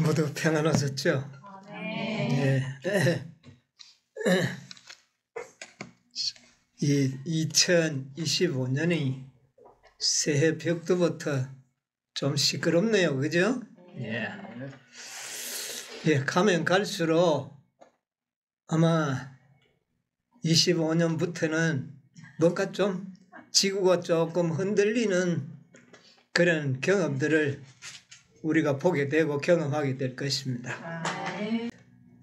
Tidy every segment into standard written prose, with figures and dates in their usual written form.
모두 평안하셨죠? 네. 이 2025년이 새해 벽두부터 좀 시끄럽네요. 그죠? 예. 예, 가면 갈수록 아마 25년부터는 뭔가 좀 지구가 조금 흔들리는 그런 경험들을 우리가 보게 되고 경험하게 될 것입니다.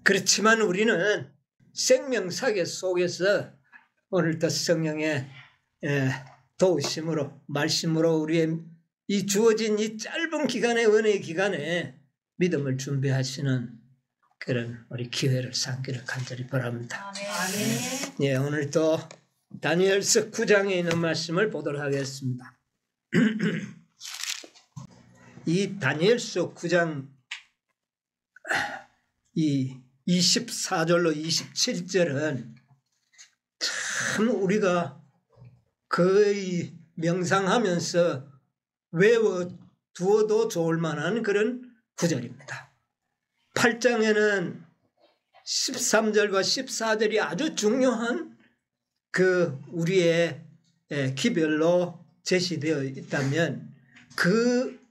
그렇지만 우리는 생명사계 속에서 오늘도 성령의 도우심으로 말씀으로 우리의 이 주어진 이 짧은 기간의 은혜의 기간에 믿음을 준비하시는 그런 우리 기회를 삼기를 간절히 바랍니다. 예, 오늘도 다니엘서 9장에 있는 말씀을 보도록 하겠습니다. 이 다니엘서 9장 이 24절로 27절은 참 우리가 거의 명상하면서 외워두어도 좋을 만한 그런 구절입니다. 8장에는 13절과 14절이 아주 중요한 그 우리의 기별로 제시되어 있다면 그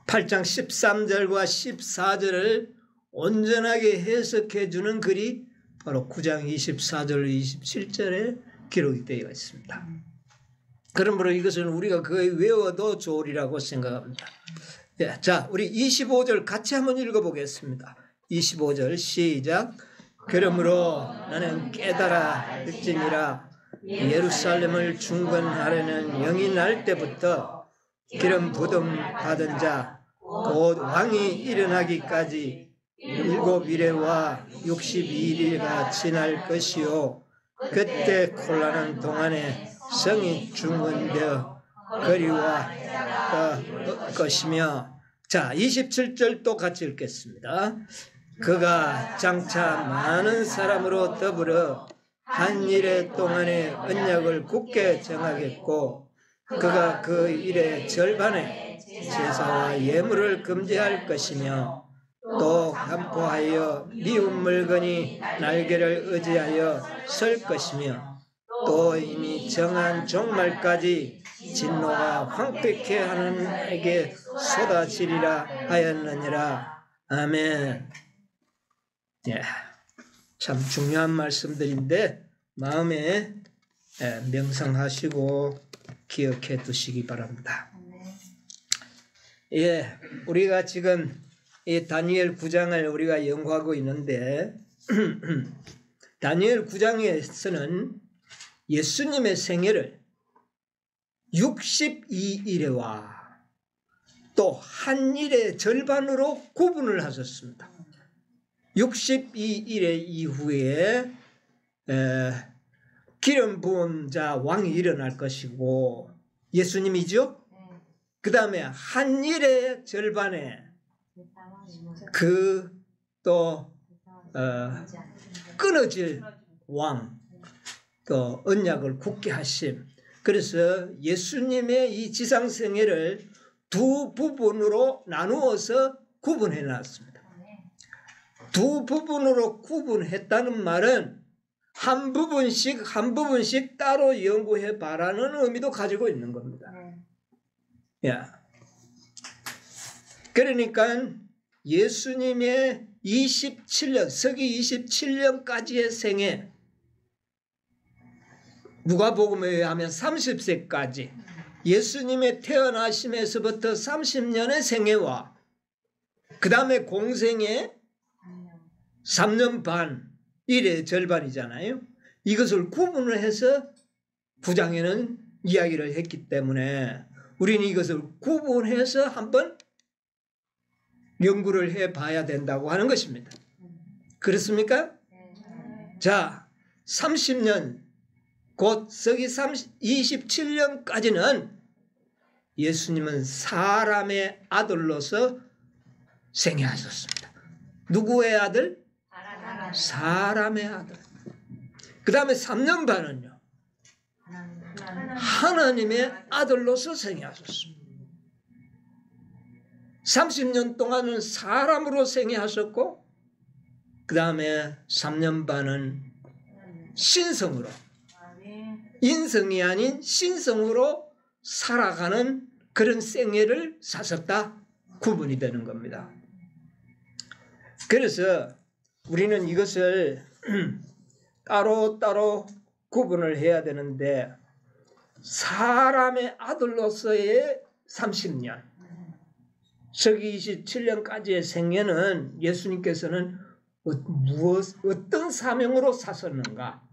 8장 13절과 14절을 온전하게 해석해 주는 글이 바로 9장 24절 27절에 기록이 되어 있습니다. 그러므로 이것은 우리가 거의 외워도 좋으리라고 생각합니다. 네, 자, 우리 25절 같이 한번 읽어보겠습니다. 25절 시작. 그러므로 나는 깨달아 듣지니라. 예루살렘을 중건하려는 영이 날 때부터 기름 부음 받은 자 곧 왕이 일어나기까지 7일과 62일이가 지날 것이요 그때 곤란한 동안에 성이 중건되어 거리와 것이며. 자, 27절도 같이 읽겠습니다. 그가 장차 많은 사람으로 더불어 한 일의 동안에 언약을 굳게 정하겠고 그가 그 일의 절반에 제사와 예물을 금지할 것이며 또 간포하여 미운 물건이 날개를 의지하여 설 것이며 또 이미 정한 종말까지 진노가 황폐케 하는 에게 쏟아지리라 하였느니라. 아멘. 예, 참 중요한 말씀들인데 마음에 명상하시고 기억해 두시기 바랍니다. 예, 우리가 지금 이 다니엘 9장을 우리가 연구하고 있는데 다니엘 9장에서는 예수님의 생애를 62일에와 또 한 일의 절반으로 구분을 하셨습니다. 62일의 이후에 기름 부은 자 왕이 일어날 것이고 예수님이죠. 그 다음에 한 일의 절반에 그 또 끊어질 왕 또 언약을 굳게 하심. 그래서 예수님의 이 지상생애를 두 부분으로 나누어서 구분해 놨습니다. 두 부분으로 구분했다는 말은 한 부분씩 따로 연구해 봐라는 의미도 가지고 있는 겁니다. 야. 그러니까 예수님의 27년, 서기 27년까지의 생애, 누가복음에 의하면 30세까지 예수님의 태어나심에서부터 30년의 생애와 그 다음에 공생의 3년 반, 일의 절반이잖아요. 이것을 구분을 해서 9장에는 이야기를 했기 때문에 우리는 이것을 구분해서 한번 연구를 해봐야 된다고 하는 것입니다. 그렇습니까? 자, 30년, 곧 서기 27년까지는 예수님은 사람의 아들로서 생애하셨습니다. 누구의 아들? 사람의 아들. 그 다음에 3년 반은요, 하나님의 아들로서 생애하셨습니다. 30년 동안은 사람으로 생애하셨고 그 다음에 3년 반은 신성으로, 인성이 아닌 신성으로 살아가는 그런 생애를 사셨다, 구분이 되는 겁니다. 그래서 우리는 이것을 따로따로 구분을 해야 되는데, 사람의 아들로서의 30년, 서기 27년까지의 생애는 예수님께서는 어떤 사명으로 사셨는가?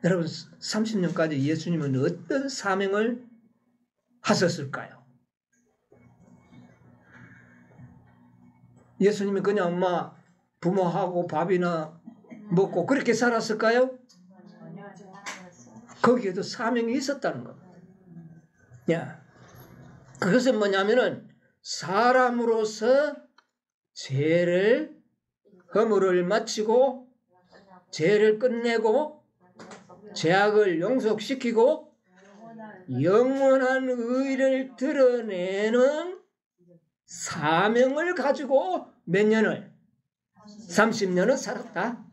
여러분, 30년까지 예수님은 어떤 사명을 하셨을까요? 예수님이 그냥 막 부모하고 밥이나 먹고 그렇게 살았을까요? 거기에도 사명이 있었다는 겁니다. 야, 그것은 뭐냐면은 사람으로서 죄를, 허물을 마치고 죄를 끝내고 죄악을 용서시키고 영원한 의를 드러내는 사명을 가지고 몇 년을? 30년을 살았다,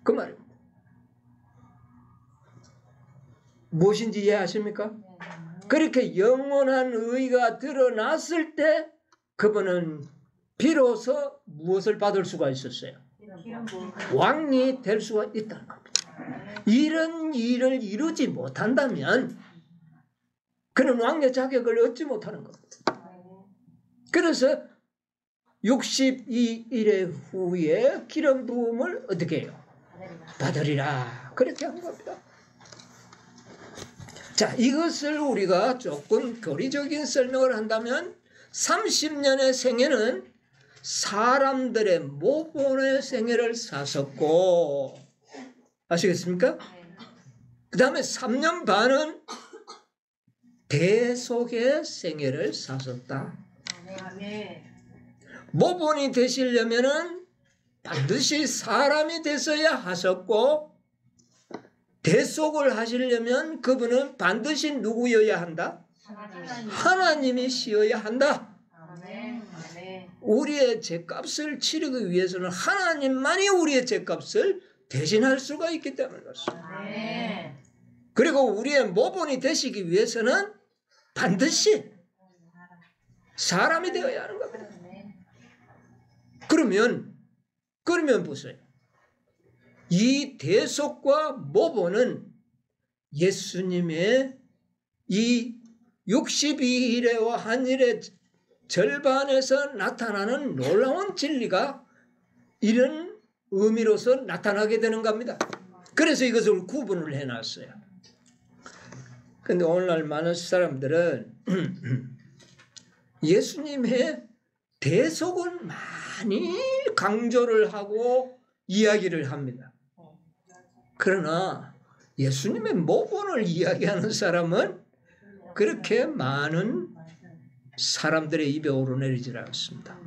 그 말입니다. 무엇인지 이해하십니까? 그렇게 영원한 의가 드러났을 때 그분은 비로소 무엇을 받을 수가 있었어요? 왕이 될 수가 있다는 겁니다. 이런 일을 이루지 못한다면 그는 왕의 자격을 얻지 못하는 겁니다. 그래서 62일의 후에 기름 부음을 어떻게 해요? 받으리라, 그렇게 한 겁니다. 자, 이것을 우리가 조금 교리적인 설명을 한다면 30년의 생애는 사람들의 모본의 생애를 사셨고, 아시겠습니까? 그 다음에 3년 반은 대속의 생애를 사셨다. 모본이 되시려면은 반드시 사람이 되셔야 하셨고, 대속을 하시려면 그분은 반드시 누구여야 한다? 하나님이시여야 한다. 우리의 죄값을 치르기 위해서는 하나님만이 우리의 죄값을 대신할 수가 있기 때문에 그렇습니다. 그리고 우리의 모본이 되시기 위해서는 반드시 사람이 되어야 하는 겁니다. 그러면 보세요. 이 대속과 모본은 예수님의 이 62일에와 한일의 절반에서 나타나는 놀라운 진리가 이런 의미로서 나타나게 되는 겁니다. 그래서 이것을 구분을 해놨어요. 그런데 오늘날 많은 사람들은 예수님의 대속을 많이 강조를 하고 이야기를 합니다. 그러나 예수님의 모본을 이야기하는 사람은 그렇게 많은 사람들의 입에 오르내리질 않습니다.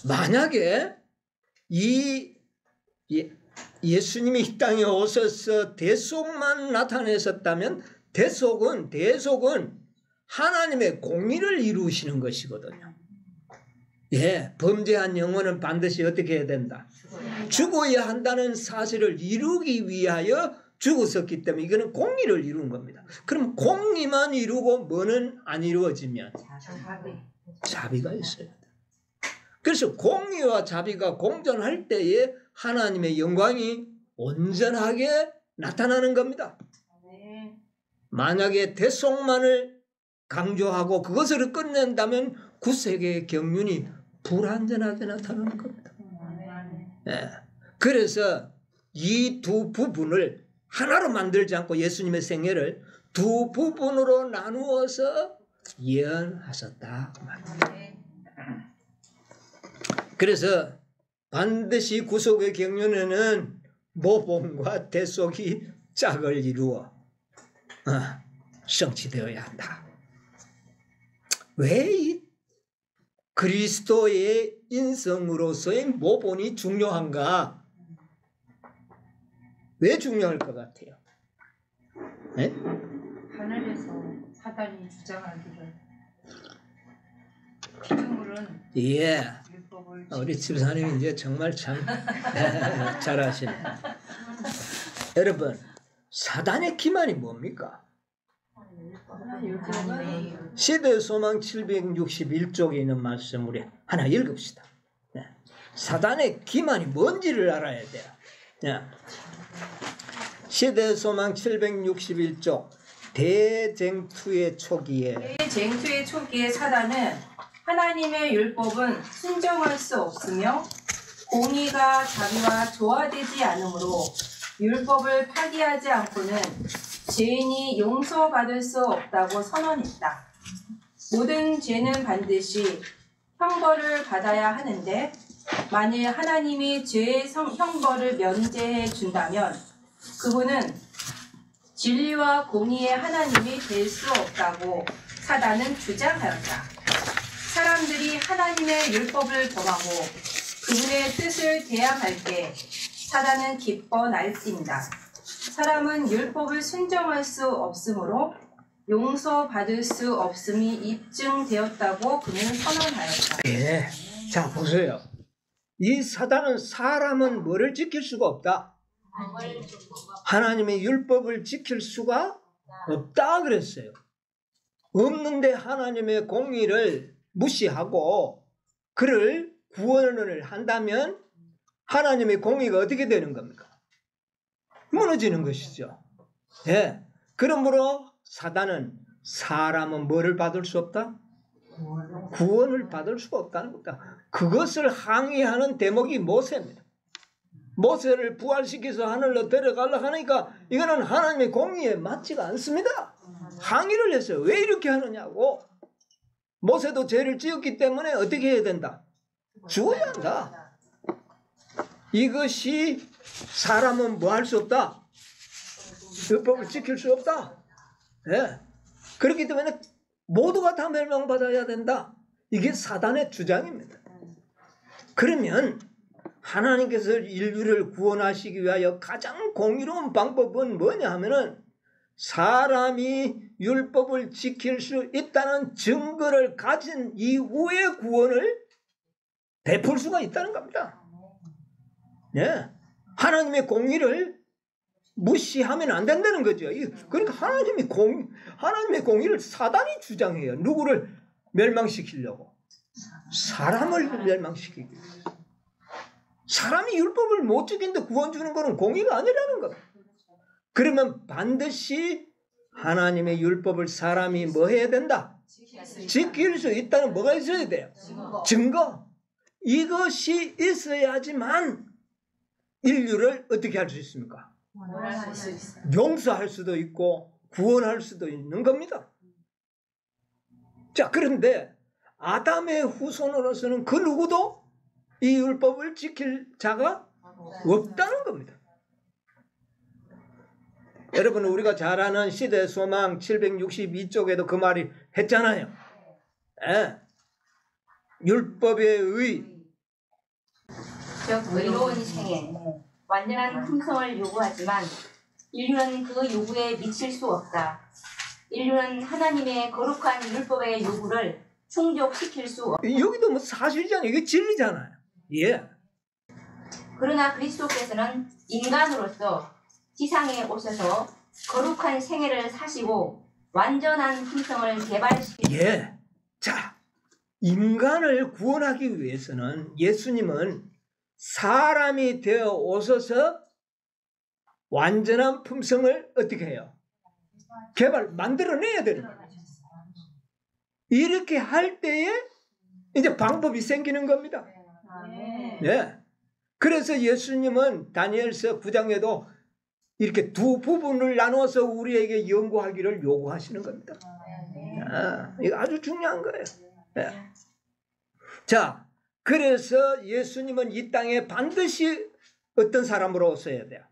만약에 예수님이 이 땅에 오셔서 대속만 나타내셨다면 대속은 하나님의 공의를 이루시는 것이거든요. 예, 범죄한 영혼은 반드시 어떻게 해야 된다? 죽어야 한다는 사실을 이루기 위하여 죽었었기 때문에 이거는 공의를 이루는 겁니다. 그럼 공의만 이루고 뭐는 안 이루어지면 자비가 있어야 돼. 그래서 공의와 자비가 공존할 때에 하나님의 영광이 온전하게 나타나는 겁니다. 만약에 대속만을 강조하고 그것을 끝낸다면 구세계의 경륜이 불완전하게 나타나는 겁니다. 네. 그래서 이 두 부분을 하나로 만들지 않고 예수님의 생애를 두 부분으로 나누어서 예언하셨다. 그래서 반드시 구속의 경륜에는 모본과 대속이 짝을 이루어 성취되어야 한다. 왜 이 그리스도의 인성으로서의 모본이 중요한가? 왜 중요할 것 같아요? 네? 하늘에서 사단이 주장하기를 피조물은 예. 율법을 우리 집사님이 이제 정말 참 잘하시네. 여러분, 사단의 기만이 뭡니까? 시대소망 761쪽에 있는 말씀 우리 하나 읽읍시다. 네. 사단의 기만이 뭔지를 알아야 돼요. 네. 시대소망 761쪽 대쟁투의 초기에 사단은 하나님의 율법은 순종할 수 없으며 공의가 자기와 조화되지 않으므로 율법을 파기하지 않고는 죄인이 용서받을 수 없다고 선언했다. 모든 죄는 반드시 형벌을 받아야 하는데 만일 하나님이 죄의 형벌을 면제해 준다면 그분은 진리와 공의의 하나님이 될 수 없다고 사단은 주장하였다. 사람들이 하나님의 율법을 범하고 그분의 뜻을 대항할 때 사단은 기뻐 날뛴다. 사람은 율법을 순종할 수 없으므로 용서받을 수 없음이 입증되었다고 그는 선언하였다. 예. 자, 보세요. 이 사단은 사람은 뭐를 지킬 수가 없다? 하나님의 율법을 지킬 수가 없다 그랬어요. 없는데 하나님의 공의를 무시하고 그를 구원을 한다면 하나님의 공의가 어떻게 되는 겁니까? 무너지는 것이죠. 예. 그러므로 사단은 사람은 뭐를 받을 수 없다? 구원을 받을 수가 없다는 겁니다. 그것을 항의하는 대목이 모세입니다. 모세를 부활시켜서 하늘로 데려가려고 하니까 이거는 하나님의 공의에 맞지가 않습니다. 항의를 했어요. 왜 이렇게 하느냐고. 모세도 죄를 지었기 때문에 어떻게 해야 된다? 죽어야 한다. 이것이 사람은 뭐 할 수 없다? 율법을 지킬 수 없다. 예. 그렇기 때문에 모두가 다 멸망받아야 된다. 이게 사단의 주장입니다. 그러면 하나님께서 인류를 구원하시기 위하여 가장 공의로운 방법은 뭐냐 하면은 사람이 율법을 지킬 수 있다는 증거를 가진 이후에 구원을 베풀 수가 있다는 겁니다. 네. 하나님의 공의를 무시하면 안 된다는 거죠. 그러니까 하나님의 공의를 사단이 주장해요. 누구를 멸망시키려고? 사람을 멸망시키기 위해서. 사람이 율법을 못 지킨데 구원 주는 것은 공의가 아니라는 겁니다. 그러면 반드시 하나님의 율법을 사람이 뭐 해야 된다? 지킬 수 있다는 뭐가 있어야 돼요? 증거. 이것이 있어야지만 인류를 어떻게 할 수 있습니까? 용서할 수도 있고 구원할 수도 있는 겁니다. 자, 그런데 아담의 후손으로서는 그 누구도 이 율법을 지킬 자가 없다는 겁니다. 여러분, 우리가 잘 아는 시대소망 762쪽에도 그 말이 했잖아요. 예. 율법의 의로운 생애, 완전한 품성을 요구하지만 인류는 그 요구에 미칠 수 없다. 인류는 하나님의 거룩한 율법의 요구를 충족시킬 수 없다. 여기도 뭐 사실이잖아요. 이게 진리잖아요. 예. 그러나 그리스도께서는 인간으로서 지상에 오셔서 거룩한 생애를 사시고 완전한 품성을 개발시키고 예. 자, 인간을 구원하기 위해서는 예수님은 사람이 되어 오셔서 완전한 품성을 어떻게 해요? 만들어내야 되는 거예요. 이렇게 할 때에 이제 방법이 생기는 겁니다. 예. 그래서 예수님은 다니엘서 9장에도 이렇게 두 부분을 나눠서 우리에게 연구하기를 요구하시는 겁니다. 이거 아주 중요한 거예요. 예. 자, 그래서 예수님은 이 땅에 반드시 어떤 사람으로 오셔야 돼요?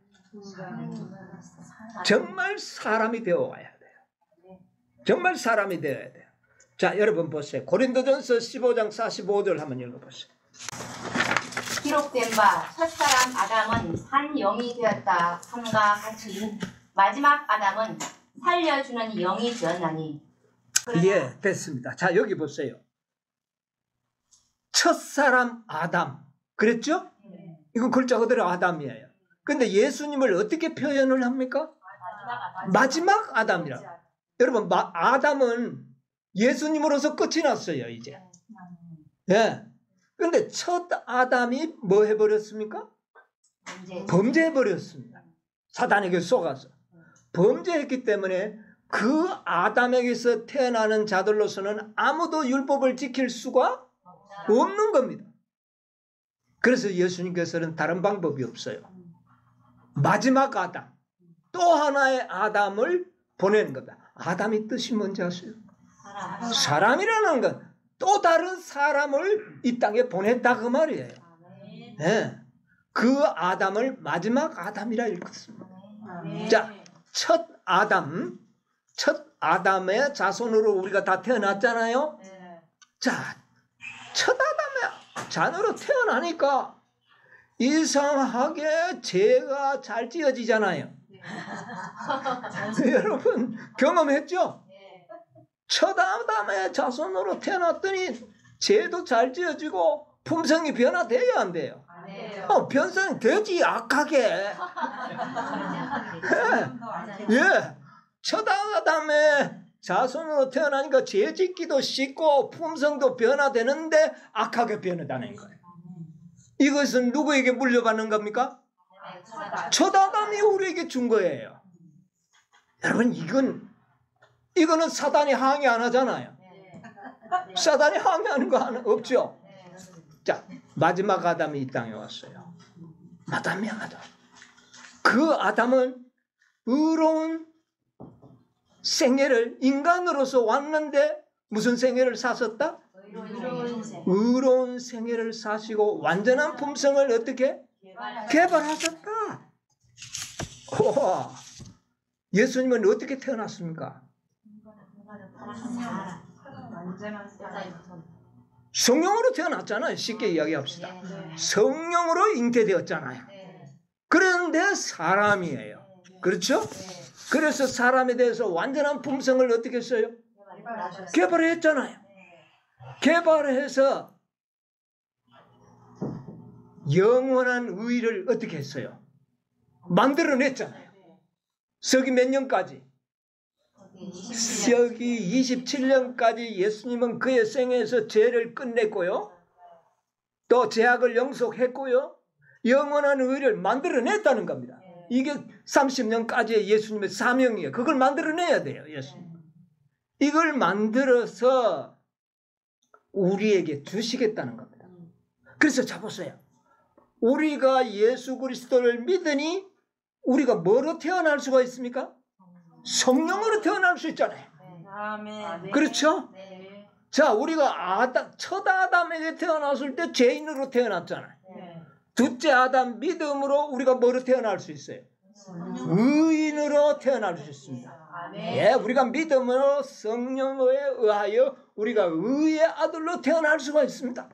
정말 사람이 되어 와야 돼요. 정말 사람이 되어야 돼요. 자, 여러분 보세요. 고린도전서 15장 45절 한번 읽어보세요. 기록된 바 첫사람 아담은 한 영이 되었다 함과 같이 마지막 아담은 살려주는 영이 되었나니. 예, 됐습니다. 자, 여기 보세요. 첫사람 아담. 그랬죠? 이건 글자 그대로 아담이에요. 근데 예수님을 어떻게 표현을 합니까? 마지막 아담이라. 여러분, 아담은 예수님으로서 끝이 났어요, 이제. 예. 근데 첫 아담이 뭐 해버렸습니까? 범죄해버렸습니다. 사단에게 속아서. 범죄했기 때문에 그 아담에게서 태어나는 자들로서는 아무도 율법을 지킬 수가 없는 겁니다. 그래서 예수님께서는 다른 방법이 없어요. 마지막 아담, 또 하나의 아담을 보내는 겁니다. 아담의 뜻이 뭔지 아세요? 사람이라는 건 또 다른 사람을 이 땅에 보냈다 그 말이에요. 네. 그 아담을 마지막 아담이라 읽었습니다. 자, 첫 아담의 자손으로 우리가 다 태어났잖아요. 자, 첫 아담의 자녀로 태어나니까 이상하게 죄가 잘 지어지잖아요. 여러분 경험했죠? 첫 아담의 자손으로 태어났더니 죄도 잘 지어지고 품성이 변화돼야 안 돼요? 변성이 되지, 악하게. 예. 첫 아담의 자손으로 태어나니까 죄 짓기도 쉽고 품성도 변화되는데 악하게 변화되는 거예요. 이것은 누구에게 물려받는 겁니까? 첫 아담이 우리에게 준 거예요. 여러분, 이거는 사단이 항의 안 하잖아요. 사단이 항의하는 거 하나 없죠. 자, 마지막 아담이 이 땅에 왔어요. 마지막 아담. 그 아담은 의로운 생애를 인간으로서 왔는데 무슨 생애를 사셨다? 의로운 생애를 사시고 완전한 품성을 어떻게? 개발하셨다. 예수님은 어떻게 태어났습니까? 성령으로 태어났잖아요. 쉽게 이야기합시다. 성령으로 잉태되었잖아요. 그런데 사람이에요. 그렇죠? 그래서 사람에 대해서 완전한 품성을 어떻게 했어요? 개발했잖아요. 개발해서 영원한 의를 어떻게 했어요? 만들어냈잖아요. 서기 몇 년까지? 서기 27년까지 예수님은 그의 생애에서 죄를 끝냈고요. 또 죄악을 영속했고요. 영원한 의를 만들어냈다는 겁니다. 이게 30년까지의 예수님의 사명이에요. 그걸 만들어내야 돼요. 예수님. 이걸 만들어서 우리에게 주시겠다는 겁니다. 그래서 자 보세요. 우리가 예수 그리스도를 믿으니 우리가 뭐로 태어날 수가 있습니까? 성령으로 태어날 수 있잖아요. 그렇죠? 자, 우리가 첫 아담에게 태어났을 때 죄인으로 태어났잖아요. 둘째 아담 믿음으로 우리가 뭐로 태어날 수 있어요? 의인으로 태어날 수 있습니다. 예, 우리가 믿음으로 성령에 의하여 우리가 의의 아들로 태어날 수가 있습니다.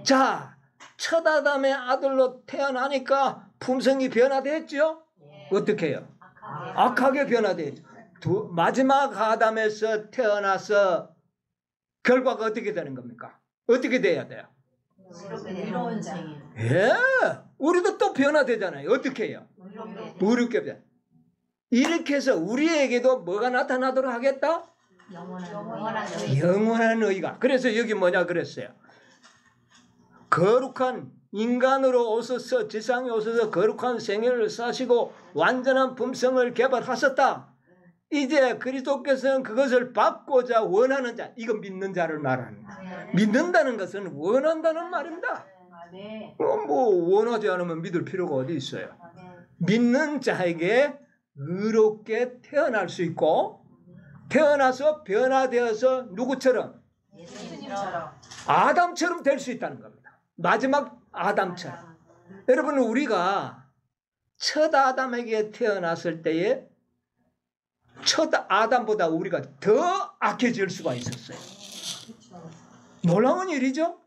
자, 첫 아담의 아들로 태어나니까 품성이 변화됐죠? 어떻게 해요? 악하게 변화되죠. 마지막 아담에서 태어나서 결과가 어떻게 되는 겁니까? 어떻게 돼야 돼요? 의로운 생애. 예, 우리도 또 변화되잖아요. 어떻게 해요? 의롭게 변화. 이렇게 해서 우리에게도 뭐가 나타나도록 하겠다? 영원한 의가. 그래서 여기 뭐냐 그랬어요? 거룩한 인간으로 오셔서 지상에 오셔서 거룩한 생애를 사시고 완전한 품성을 개발하셨다. 이제 그리스도께서는 그것을 받고자 원하는 자, 이거 믿는 자를 말합니다. 믿는다는 것은 원한다는 말입니다. 뭐 원하지 않으면 믿을 필요가 어디 있어요? 믿는 자에게 의롭게 태어날 수 있고 태어나서 변화되어서 누구처럼? 예수님처럼. 아담처럼 될 수 있다는 겁니다. 마지막 아담처럼. 여러분, 우리가 첫 아담에게 태어났을 때에 첫 아담보다 우리가 더 악해질 수가 있었어요. 놀라운 일이죠?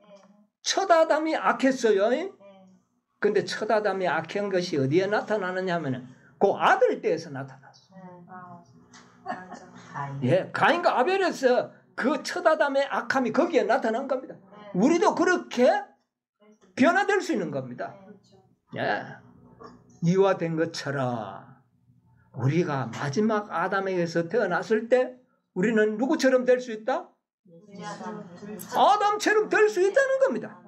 첫 아담이 악했어요. 근데 첫 아담이 악한 것이 어디에 나타나느냐 하면 그 아들 때에서 나타났어요. 예, 가인과 아벨에서 그 첫 아담의 악함이 거기에 나타난 겁니다. 우리도 그렇게 변화될 수 있는 겁니다. 예, 이와 된 것처럼 우리가 마지막 아담에게서 태어났을 때 우리는 누구처럼 될 수 있다? 아담처럼 될 수 있다는 겁니다.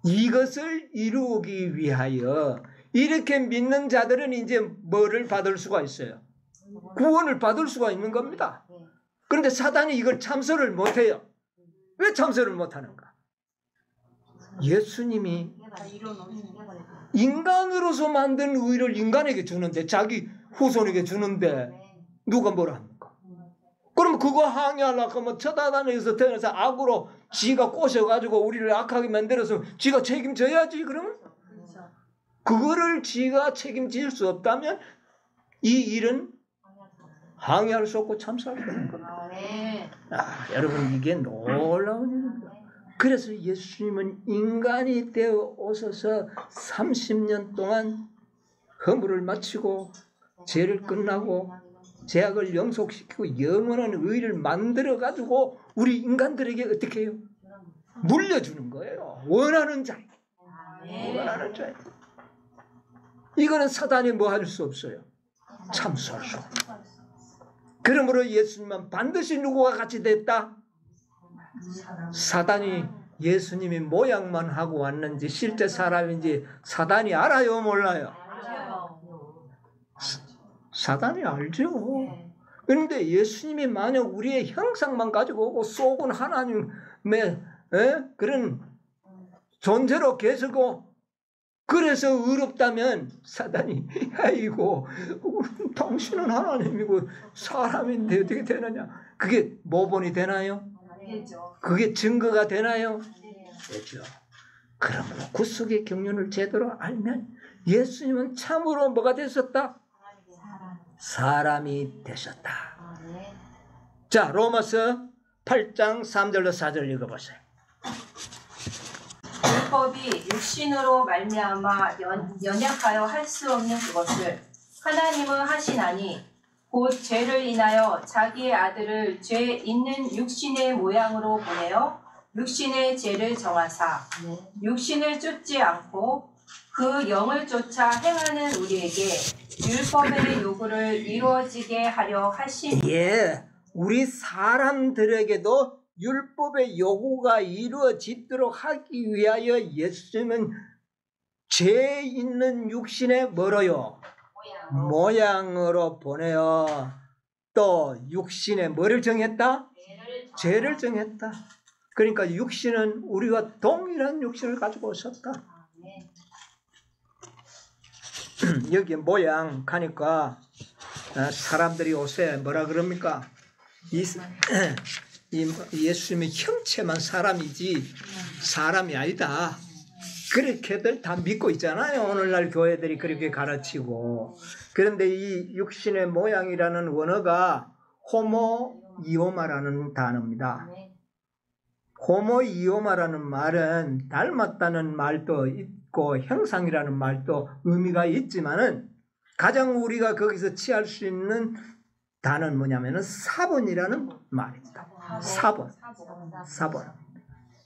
이것을 이루기 위하여 이렇게 믿는 자들은 이제 뭐를 받을 수가 있어요? 구원을 받을 수가 있는 겁니다. 그런데 사단이 이걸 참소를 못해요. 왜 참소를 못하는가? 예수님이 인간으로서 만든 의를 인간에게 주는데, 자기 후손에게 주는데 누가 뭐라 합니까? 그럼 그거 항의하려고 하면 첫 아담에서 태어나서 악으로 지가 꼬셔가지고 우리를 악하게 만들어서 지가 책임져야지. 그러면 그거를 지가 책임질 수 없다면 이 일은 항의할 수 없고 참소할 수 없는 겁니다. 여러분, 이게 놀라운 일입니다. 그래서 예수님은 인간이 되어 오셔서 30년 동안 허물을 마치고 죄를 끝나고 죄악을 영속시키고 영원한 의를 만들어가지고 우리 인간들에게 어떻게 해요? 물려주는 거예요. 원하는 자에게. 원하는 자에게. 이거는 사단이 뭐 할 수 없어요. 참수할 수 없어요. 그러므로 예수님은 반드시 누구와 같이 됐다? 사단이 예수님이 모양만 하고 왔는지 실제 사람인지 사단이 알아요, 몰라요? 사단이 알죠. 그런데 예수님이 만약 우리의 형상만 가지고 오고 속은 하나님의 그런 존재로 계시고 그래서 의롭다면 사단이 아이고 당신은 하나님이고 사람인데 어떻게 되느냐. 그게 모본이 되나요? 그게 증거가 되나요? 되죠. 그러므로 구속의 경륜을 제대로 알면 예수님은 참으로 뭐가 되셨다? 사람이 되셨다. 자, 로마서 8장 3절로 4절 읽어보세요. 율법이 육신으로 말미암아 연약하여 할 수 없는 그것을 하나님은 하시나니 곧 죄를 인하여 자기의 아들을 죄 있는 육신의 모양으로 보내어 육신의 죄를 정하사 육신을 쫓지 않고 그 영을 쫓아 행하는 우리에게 율법의 요구를 이루어지게 하려 하시니. 예, 우리 사람들에게도 율법의 요구가 이루어지도록 하기 위하여 예수님은 죄 있는 육신의 뭐로요? 모양으로 보내어 또 육신의 뭐를 정했다? 죄를 정했다. 그러니까 육신은 우리와 동일한 육신을 가지고 오셨다. 여기 모양 가니까 사람들이 요새 뭐라 그럽니까? 예수님의 형체만 사람이지 사람이 아니다. 그렇게들 다 믿고 있잖아요. 오늘날 교회들이 그렇게 가르치고. 그런데 이 육신의 모양이라는 원어가 호모이오마라는 단어입니다. 호모이오마라는 말은 닮았다는 말도 있고 형상이라는 말도 의미가 있지만은 가장 우리가 거기서 취할 수 있는 단어는 뭐냐면은 사본이라는 말입니다. 사본.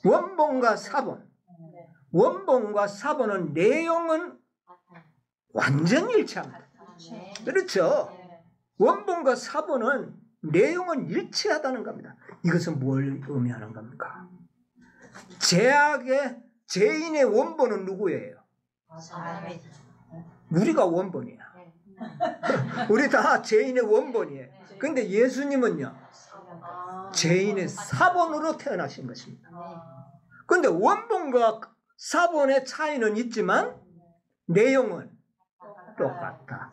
원본과 사본. 원본과 사본은 내용은 완전히 일치합니다. 그렇죠? 원본과 사본은 내용은 일치하다는 겁니다. 이것은 뭘 의미하는 겁니까? 죄인의 원본은 누구예요? 우리가 원본이야. 우리 다 죄인의 원본이에요. 그런데 예수님은요, 죄인의 사본으로 태어나신 것입니다. 그런데 원본과 사본의 차이는 있지만 내용은 똑같다.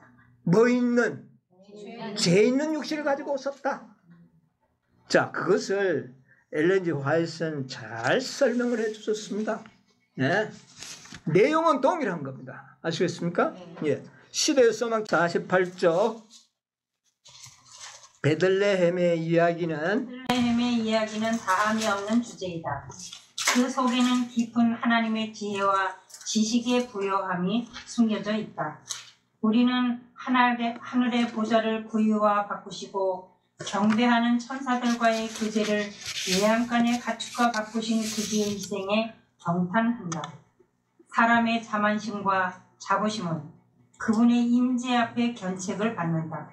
죄 있는 육신을 가지고 오셨다. 자, 그것을 엘렌 G. 화이트는 잘 설명을 해주셨습니다. 네. 내용은 동일한 겁니다. 아시겠습니까? 예. 시대의 소망 48쪽 베들레헴의 이야기는 다함이 없는 주제이다. 그 속에는 깊은 하나님의 지혜와 지식의 부요함이 숨겨져 있다. 우리는 하늘의 보좌를 구유와 바꾸시고 경배하는 천사들과의 교제를 외양간의 가축과 바꾸신 그의 일생에 경탄한다. 사람의 자만심과 자부심은 그분의 임재 앞에 견책을 받는다.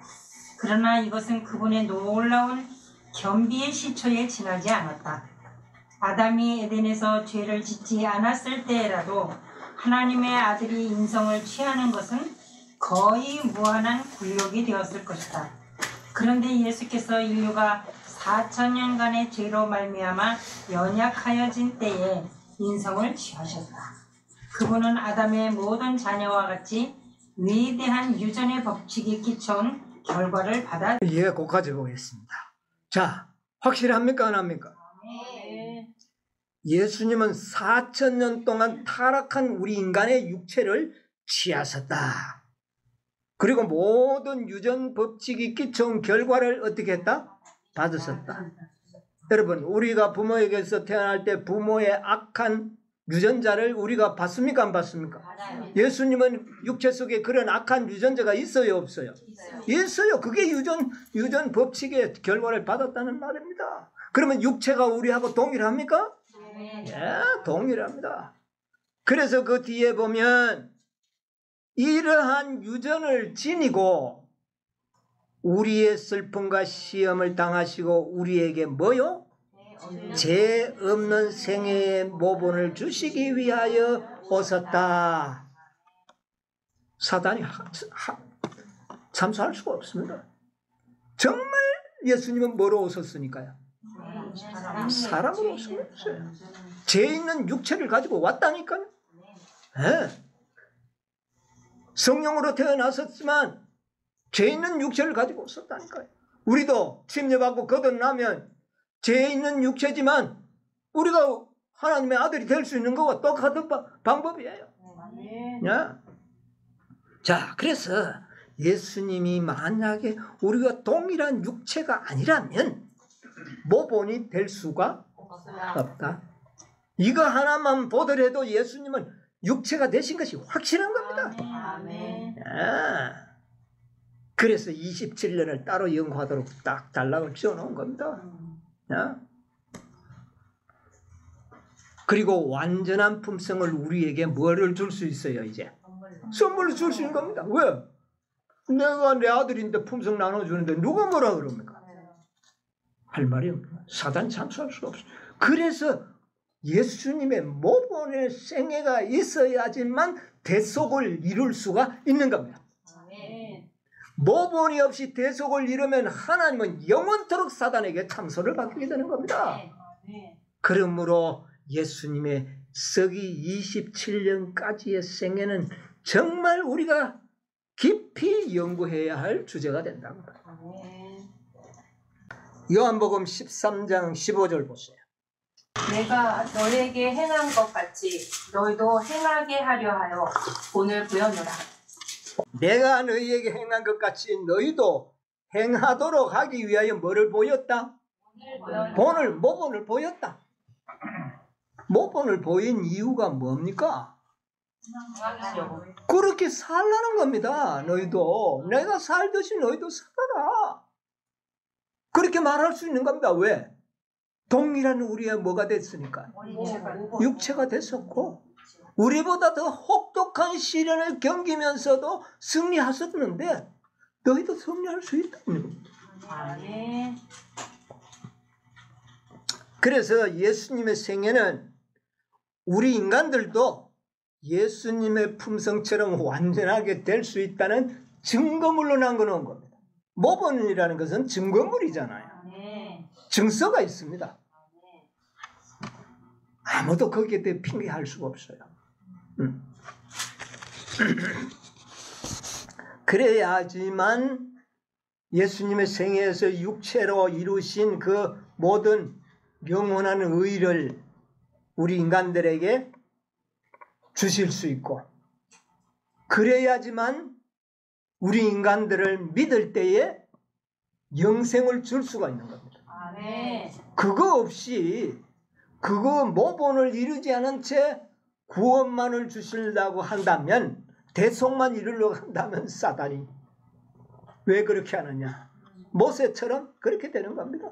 그러나 이것은 그분의 놀라운 겸비의 시초에 지나지 않았다. 아담이 에덴에서 죄를 짓지 않았을 때라도 하나님의 아들이 인성을 취하는 것은 거의 무한한 굴욕이 되었을 것이다. 그런데 예수께서 인류가 4000년간의 죄로 말미암아 연약하여진 때에 인성을 취하셨다. 그분은 아담의 모든 자녀와 같이 위대한 유전의 법칙이 끼쳐온 결과를 받아 이해 고까지 보겠습니다. 자, 확실합니까? 안 합니까? 네. 예수님은 4000년 동안 타락한 우리 인간의 육체를 취하셨다. 그리고 모든 유전 법칙이 끼쳐온 결과를 어떻게 했다? 받으셨다. 여러분, 우리가 부모에게서 태어날 때 부모의 악한 유전자를 우리가 받습니까? 안 받습니까? 예수님은 육체 속에 그런 악한 유전자가 있어요? 없어요? 있어요. 그게 유전 법칙의 결과를 받았다는 말입니다. 그러면 육체가 우리하고 동일합니까? 예, 동일합니다. 그래서 그 뒤에 보면 이러한 유전을 지니고 우리의 슬픔과 시험을 당하시고 우리에게 뭐요? 죄 없는 생애의 모본을 주시기 위하여 오셨다. 사단이 참수할 수가 없습니다. 정말 예수님은 뭐로 오셨으니까요? 사람으로 오셨어요. 죄 있는 육체를 가지고 왔다니까요. 네. 성령으로 태어나셨지만 죄 있는 육체를 가지고 오셨다니까요. 우리도 침례받고 거듭나면 죄 있는 육체지만 우리가 하나님의 아들이 될 수 있는 것과 똑같은 방법이에요. 네. 자, 그래서 예수님이 만약에 우리가 동일한 육체가 아니라면 모본이 될 수가 없다. 이거 하나만 보더라도 예수님은 육체가 되신 것이 확실한 겁니다. 아멘. 그래서 27년을 따로 연구하도록 딱 단락을 지어놓은 겁니다. 그리고 완전한 품성을 우리에게 뭐를 줄 수 있어요? 이제 선물로 줄 수 있는 겁니다. 왜? 내가 내 아들인데 품성 나눠주는데 누가 뭐라 그럽니까? 할 말이 없어요. 사단 참수할 수 없어요. 그래서 예수님의 모본의 생애가 있어야지만 대속을 이룰 수가 있는 겁니다. 모본이 없이 대속을 이루면 하나님은 영원토록 사단에게 참소를 받게 되는 겁니다. 그러므로 예수님의 서기 27년까지의 생애는 정말 우리가 깊이 연구해야 할 주제가 된다는 거예요. 요한복음 13장 15절 보세요. 내가 너에게 행한 것 같이 너희도 행하게 하려 하여 본을 부여노라. 내가 너희에게 행한 것 같이 너희도 행하도록 하기 위하여 뭐를 보였다? 모본을 보였다. 모본을 보인 이유가 뭡니까? 그렇게 살라는 겁니다. 너희도 내가 살듯이 너희도 살아라. 그렇게 말할 수 있는 겁니다. 왜? 동일한 우리의 뭐가 됐으니까? 육체가 됐었고 우리보다 더 혹독한 시련을 견디면서도 승리하셨는데 너희도 승리할 수 있다는 겁니다. 그래서 예수님의 생애는 우리 인간들도 예수님의 품성처럼 완전하게 될 수 있다는 증거물로 남겨놓은 겁니다. 모본이라는 것은 증거물이잖아요. 증서가 있습니다. 아무도 거기에 대해 핑계할 수가 없어요. 그래야지만 예수님의 생애에서 육체로 이루신 그 모든 영원한 의를 우리 인간들에게 주실 수 있고, 그래야지만 우리 인간들을 믿을 때에 영생을 줄 수가 있는 겁니다. 그거 없이 그거 모본을 이루지 않은 채 구원만을 주신다고 한다면 대속만 이루려고 한다면 사단이 왜 그렇게 하느냐? 모세처럼 그렇게 되는 겁니다.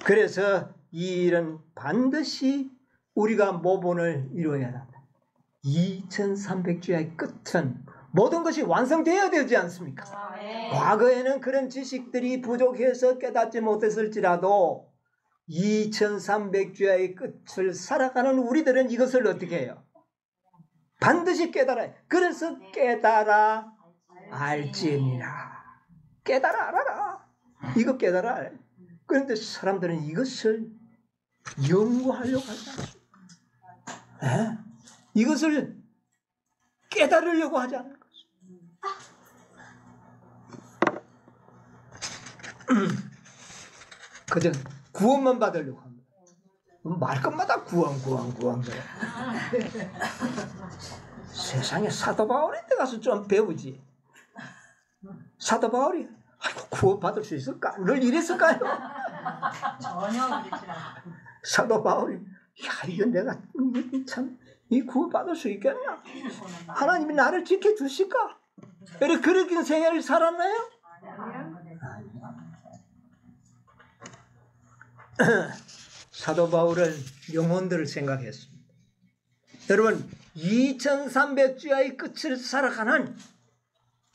그래서 이 일은 반드시 우리가 모본을 이루어야 한다. 2300주의 끝은 모든 것이 완성되어야 되지 않습니까? 과거에는 그런 지식들이 부족해서 깨닫지 못했을지라도 2300주의 끝을 살아가는 우리들은 이것을 어떻게 해요? 반드시 깨달아요. 그래서 깨달아 알지니라. 깨달아 알아라. 이거 깨달아 알아요. 그런데 사람들은 이것을 연구하려고 하지 않습니다. 이것을 깨달으려고 하지 않는 거죠. 그저 구원만 받으려고 합니다. 말 것마다 구원 그래. 세상에 사도 바울한테 가서 좀 배우지. 사도 바울이 아이고 구원 받을 수 있을까? 늘 이랬을까요? 전혀 그렇지 않아요. 사도 바울이 야 이거 내가 참 이 구원 받을 수 있겠냐? 하나님이 나를 지켜주실까? 그렇게 생애를 살았나요? 사도 바울은 영혼들을 생각했습니다. 여러분 2300주야의 끝을 살아가는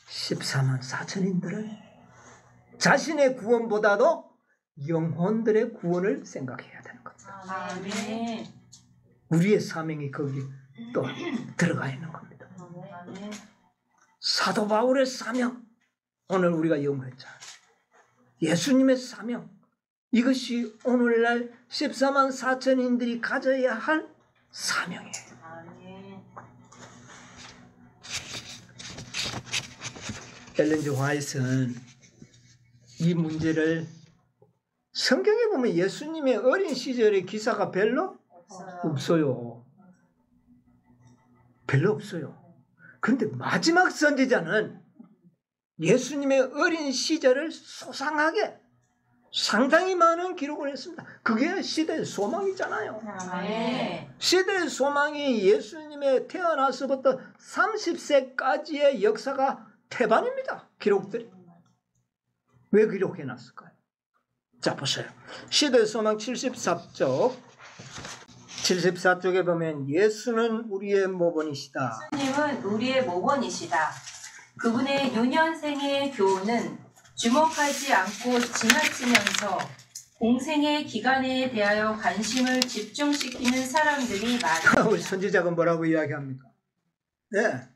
14만 4천인들을 자신의 구원보다도 영혼들의 구원을 생각해야 되는 겁니다. 우리의 사명이 거기 또 들어가 있는 겁니다. 사도 바울의 사명, 오늘 우리가 연구했잖아요. 예수님의 사명, 이것이 오늘날 14만 4천인들이 가져야 할 사명이에요. 엘렌 G. 화이트는 이 문제를 성경에 보면 예수님의 어린 시절의 기사가 별로 없어요. 별로 없어요. 그런데 마지막 선지자는 예수님의 어린 시절을 소상하게 상당히 많은 기록을 했습니다. 그게 시대의 소망이잖아요. 시대의 소망이 예수님의 태어나서부터 30세까지의 역사가 태반입니다. 기록들이. 왜 기록해놨을까요? 자 보세요. 시대의 소망 74쪽에 보면 예수는 우리의 모본이시다. 예수님은 우리의 모본이시다. 그분의 유년생의 교훈은 주목하지 않고 지나치면서 공생의 기간에 대하여 관심을 집중시키는 사람들이 많습니다. 우리 선지자가 뭐라고 이야기합니까? 네.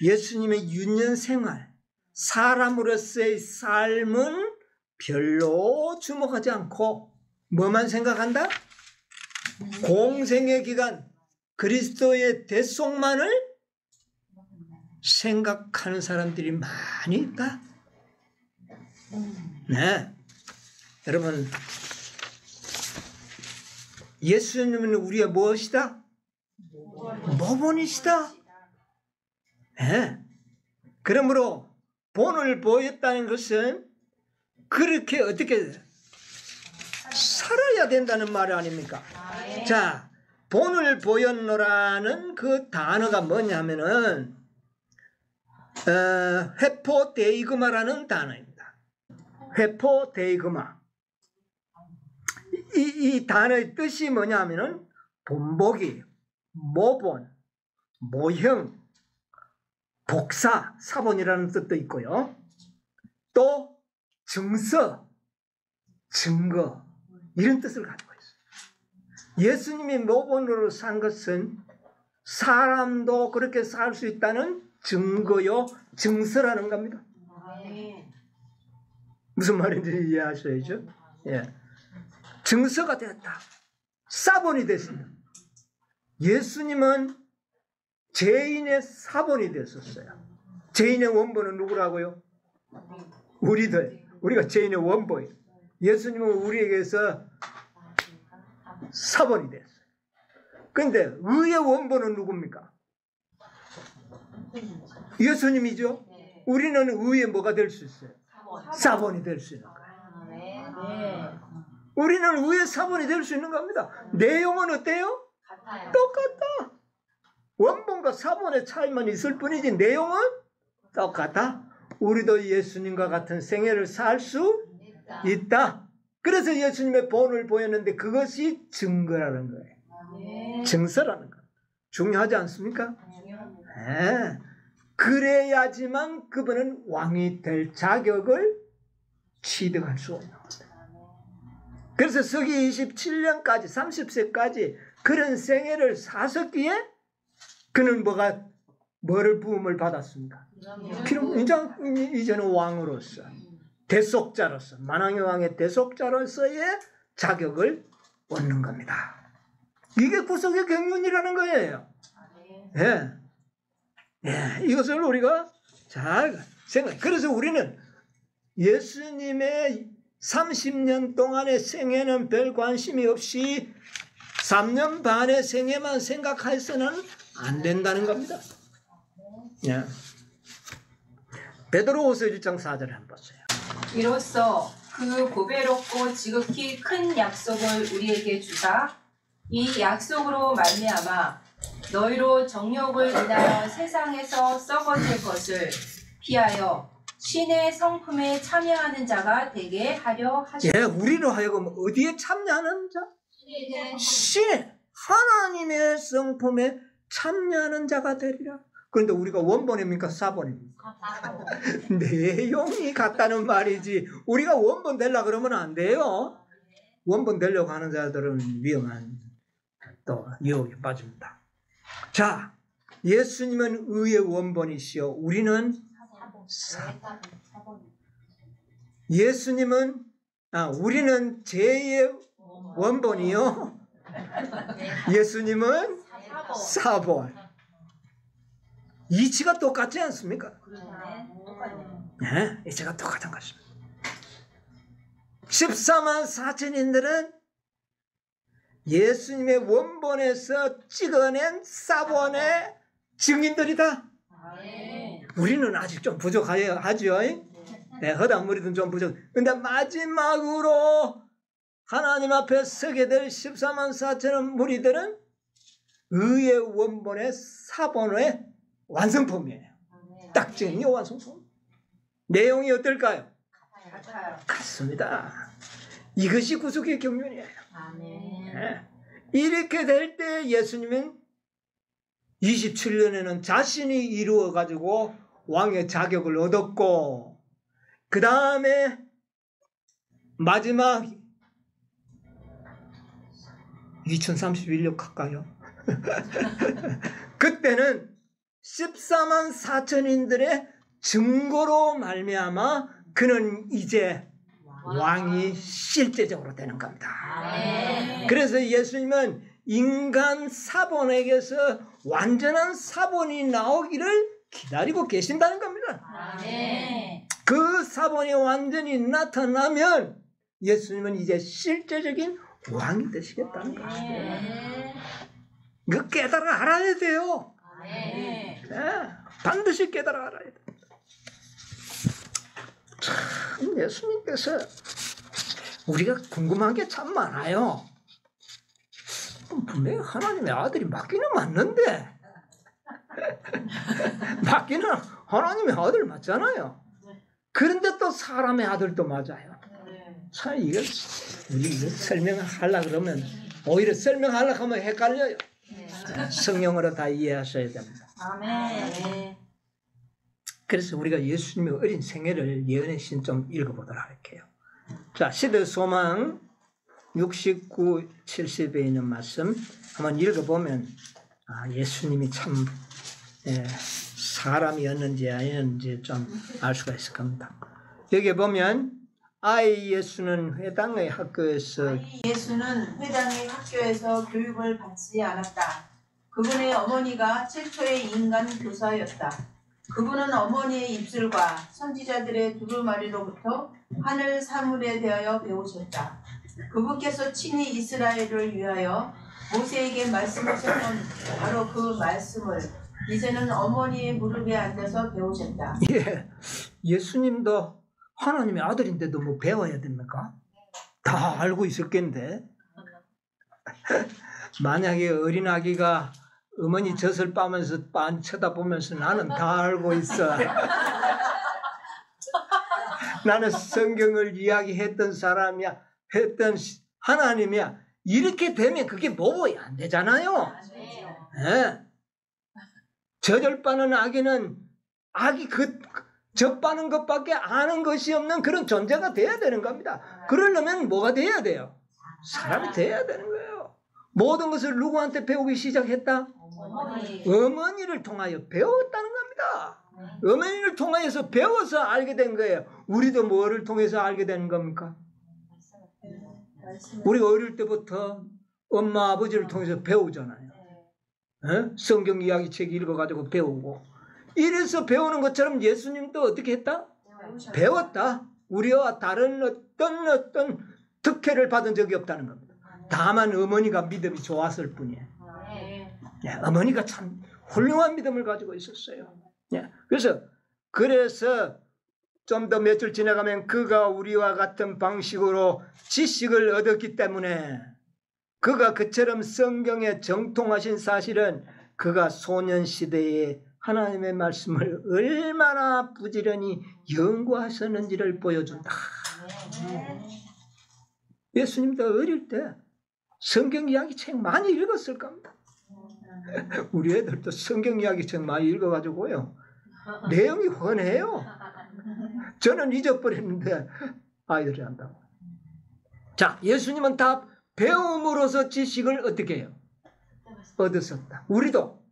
예수님의 유년생활, 사람으로서의 삶은 별로 주목하지 않고 뭐만 생각한다? 공생의 기간, 그리스도의 대속만을 생각하는 사람들이 많이 있다. 네. 여러분, 예수님은 우리의 무엇이다? 모본이시다. 네. 그러므로 본을 보였다는 것은 그렇게 어떻게 살아야 된다는 말 아닙니까? 자, 본을 보였노라는 그 단어가 뭐냐면은 회포데이그마라는 단어입니다. 회포데이그마. 이 단어의 뜻이 뭐냐면은 본보기, 모본, 모형, 복사, 사본이라는 뜻도 있고요. 또 증서, 증거 이런 뜻을 가지고 있어요. 예수님이 모본으로 산 것은 사람도 그렇게 살 수 있다는 증거요, 증서라는 겁니다. 무슨 말인지 이해하셔야죠. 예. 증서가 되었다. 사본이 됐습니다. 예수님은 죄인의 사본이 됐었어요. 죄인의 원본은 누구라고요? 우리가 죄인의 원본이에요. 예수님은 우리에게서 사본이 됐어요. 그런데 의의 원본은 누굽니까? 예수님이죠. 우리는 의의 뭐가 될 수 있어요? 사본이 될 수 있는 거예요. 우리는 의의 사본이 될 수 있는 겁니다. 내용은 어때요? 똑같다. 원본과 사본의 차이만 있을 뿐이지 내용은 똑같아. 우리도 예수님과 같은 생애를 살 수 있다. 그래서 예수님의 본을 보였는데 그것이 증거라는 거예요. 증서라는 거. 중요하지 않습니까? 네. 그래야지만 그분은 왕이 될 자격을 취득할 수 있는 겁니다. 그래서 서기 27년까지 30세까지 그런 생애를 사셨기에 그는 뭐를 부음을 받았습니까? 이제는 왕으로서 대속자로서 만왕의 왕의 대속자로서의 자격을 얻는 겁니다. 이게 구속의 경륜이라는 거예요. 예. 예, 이것을 우리가 잘 생각해. 그래서 우리는 예수님의 30년 동안의 생애는 별 관심이 없이 3년 반의 생애만 생각해서는 안 된다는 겁니다. 예. 베드로후서 1장 4절을 한번 보세요. 이로써 그 보배롭고 지극히 큰 약속을 우리에게 주사 이 약속으로 말미암아 너희로 정욕을 인하여 세상에서 썩어질 것을 피하여 신의 성품에 참여하는 자가 되게 하려 하시고. 예, 우리로 하여금 어디에 참여하는 자? 신의 하나님의 성품에 참여하는 자가 되리라. 그런데 우리가 원본입니까? 사본입니까? 내용이 같다는 말이지. 우리가 원본 되려고 그러면 안 돼요. 원본 되려고 하는 자들은 위험한 또 유혹에 빠집니다. 자, 예수님은 의의 원본이시요 우리는 사본. 예수님은 우리는 죄의 원본이요 예수님은 사본. 이치가 똑같지 않습니까? 네, 이치가 똑같은 것입니다. 14만 4천인들은 예수님의 원본에서 찍어낸 사본의 증인들이다. 우리는 아직 좀 부족하죠. 네, 허당무리든 좀 부족. 근데 마지막으로 하나님 앞에 서게 될 14만 4천의 무리들은 의의 원본의 사본의 완성품이에요. 딱 찍은 이 완성품. 내용이 어떨까요? 같습니다. 이것이 구속의 경륜이에요. 네. 이렇게 될 때 예수님은 27년에는 자신이 이루어가지고 왕의 자격을 얻었고 그 다음에 마지막 2031년 가까이요. 그때는 14만 4천인들의 증거로 말미암아 그는 이제 왕이 실제적으로 되는 겁니다. 그래서 예수님은 인간 사본에게서 완전한 사본이 나오기를 기다리고 계신다는 겁니다. 그 사본이 완전히 나타나면 예수님은 이제 실제적인 왕이 되시겠다는 것이에요. 이거 깨달아 알아야 돼요. 네, 반드시 깨달아 알아야 돼요. 참 예수님께서 우리가 궁금한 게 참 많아요. 분명히 하나님의 아들이 맞기는 맞는데 맞기는 하나님의 아들 맞잖아요. 그런데 또 사람의 아들도 맞아요. 참 이거 우리 이거 설명하려고 그러면 오히려 설명하려고 하면 헷갈려요. 성령으로 다 이해하셔야 됩니다. 그래서 우리가 예수님의 어린 생애를 예언의 신 좀 읽어보도록 할게요. 자, 시대 소망 69, 70에 있는 말씀 한번 읽어보면 예수님이 참 사람이었는지 아니었는지 좀 알 수가 있을 겁니다. 여기 보면 아이 예수는 회당의 학교에서 교육을 받지 않았다. 그분의 어머니가 최초의 인간 교사였다. 그분은 어머니의 입술과 선지자들의 두루마리로부터 하늘 사물에 대하여 배우셨다. 그분께서 친히 이스라엘을 위하여 모세에게 말씀하셨던 바로 그 말씀을 이제는 어머니의 무릎에 앉아서 배우셨다. 예, 예수님도 하나님의 아들인데도 뭐 배워야 됩니까? 다 알고 있었겠는데 만약에 어린아기가 어머니 젖을 빠면서 빤 쳐다보면서 나는 다 알고 있어. 나는 성경을 이야기했던 사람이야. 했던 하나님이야. 이렇게 되면 그게 모범이 안 되잖아요. 네. 젖을 빠는 아기는 아기 젖 빠는 것밖에 아는 것이 없는 그런 존재가 돼야 되는 겁니다. 그러려면 뭐가 돼야 돼요? 사람이 돼야 되는 거예요. 모든 것을 누구한테 배우기 시작했다? 어머니를 통하여 배웠다는 겁니다. 어머니를 통해서 배워서 알게 된 거예요. 우리도 뭐를 통해서 알게 되는 겁니까? 우리 어릴 때부터 엄마 아버지를 통해서 배우잖아요. 성경 이야기 책 읽어가지고 배우고. 이래서 배우는 것처럼 예수님도 어떻게 했다? 배웠다. 우리와 다른 어떤 특혜를 받은 적이 없다는 겁니다. 다만 어머니가 믿음이 좋았을 뿐이에요. 어머니가 참 훌륭한 믿음을 가지고 있었어요. 그래서 좀 더 몇 줄 지나가면 그가 우리와 같은 방식으로 지식을 얻었기 때문에 그가 그처럼 성경에 정통하신 사실은 그가 소년시대에 하나님의 말씀을 얼마나 부지런히 연구하셨는지를 보여준다. 예수님도 어릴 때 성경 이야기 책 많이 읽었을 겁니다. 우리 애들도 성경 이야기 책 많이 읽어가지고요. 내용이 훤해요. 저는 잊어버렸는데 아이들이 한다고. 자, 예수님은 다 배움으로써 지식을 어떻게 해요? 얻었었다. 우리도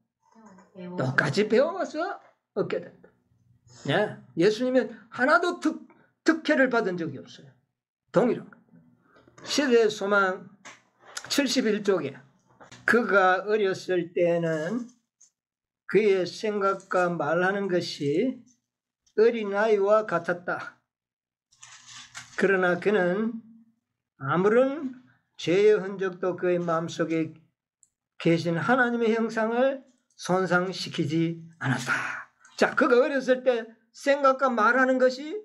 똑같이 배워서 얻게 된다. 네. 예수님은 하나도 특혜를 받은 적이 없어요. 동일한 것. 시대의 소망 71쪽에 그가 어렸을 때는 그의 생각과 말하는 것이 어린아이와 같았다. 그러나 그는 아무런 죄의 흔적도 그의 마음속에 계신 하나님의 형상을 손상시키지 않았다. 자, 그가 어렸을 때 생각과 말하는 것이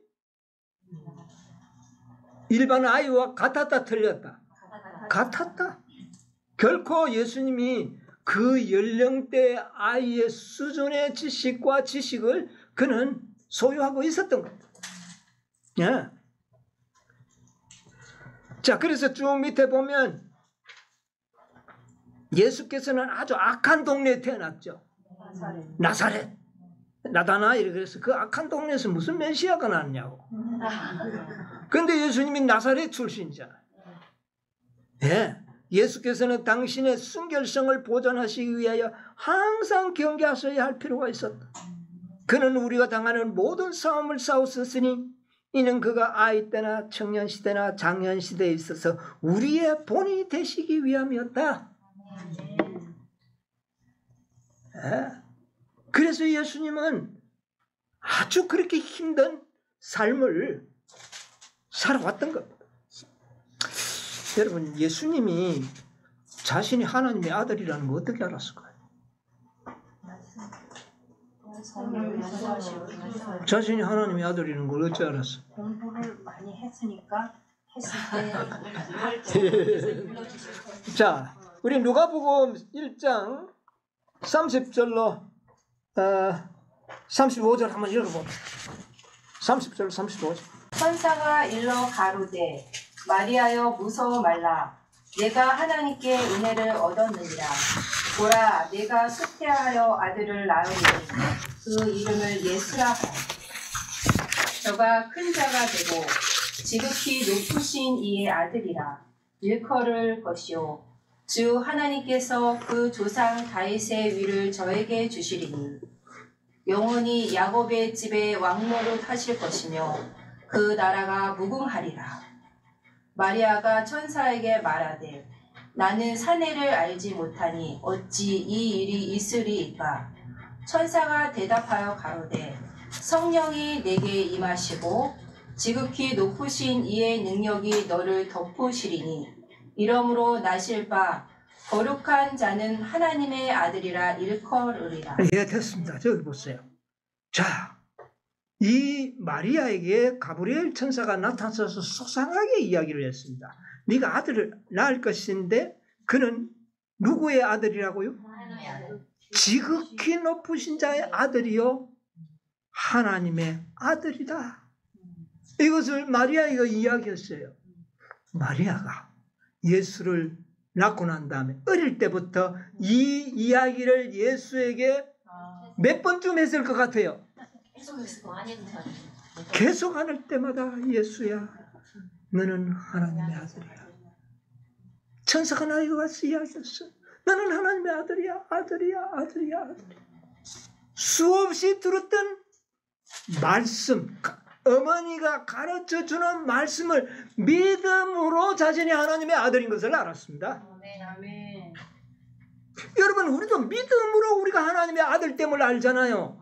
일반 아이와 같았다, 틀렸다? 같았다. 결코 예수님이 그 연령대 아이의 수준의 지식과 지식을 그는 소유하고 있었던 겁니다. 예. 자, 그래서 쭉 밑에 보면 예수께서는 아주 악한 동네에 태어났죠. 나사렛. 나다나엘. 그래서 그 악한 동네에서 무슨 메시아가 나왔냐고. 그런데 예수님이 나사렛 출신이잖아요. 예. 예수께서는 당신의 순결성을 보존하시기 위하여 항상 경계하셔야 할 필요가 있었다. 그는 우리가 당하는 모든 싸움을 싸웠었으니 이는 그가 아이 때나 청년 시대나 장년 시대에 있어서 우리의 본이 되시기 위함이었다. 예. 그래서 예수님은 아주 그렇게 힘든 삶을 살아왔던 겁니다. 여러분, 예수님이 자신이 하나님의 아들이라는 거 어떻게 알았을까요? 자신이 하나님의 아들이라는 걸 어찌 알았어? 공부를 많이 했으니까 했을 때. 자, 우리 누가복음 1장 30절로 35절 한번 읽어봅시다. 30절 35절. 천사가 일러 가로되 마리아여 무서워 말라. 내가 하나님께 은혜를 얻었느니라. 보라, 내가 수태하여 아들을 낳으니 그 이름을 예수라 하라. 저가 큰 자가 되고 지극히 높으신 이의 아들이라. 일컬을 것이요 주 하나님께서 그 조상 다윗의 위를 저에게 주시리니 영원히 야곱의 집에 왕노릇 하실 것이며 그 나라가 무궁하리라. 마리아가 천사에게 말하되 나는 사내를 알지 못하니 어찌 이 일이 있으리이까. 천사가 대답하여 가로되 성령이 내게 임하시고 지극히 높으신 이의 능력이 너를 덮으시리니 이러므로 나실 바 거룩한 자는 하나님의 아들이라 일컬으리라. 예, 됐습니다. 저기 보세요. 자, 이 마리아에게 가브리엘 천사가 나타나서 속상하게 이야기를 했습니다. 네가 아들을 낳을 것인데 그는 누구의 아들이라고요? 지극히 높으신 자의 아들이요 하나님의 아들이다. 이것을 마리아가 이야기했어요. 마리아가 예수를 낳고 난 다음에 어릴 때부터 이 이야기를 예수에게 몇 번쯤 했을 것 같아요. 계속 할 때마다 예수야, 너는 하나님의 아들이야. 천사가 나에게 와서 이야기했어. 너는 하나님의 아들이야, 아들이야, 아들이야, 아들이야. 수없이 들었던 말씀, 어머니가 가르쳐주는 말씀을 믿음으로 자신이 하나님의 아들인 것을 알았습니다. 아멘. 여러분, 우리도 믿음으로 우리가 하나님의 아들됨을 알잖아요.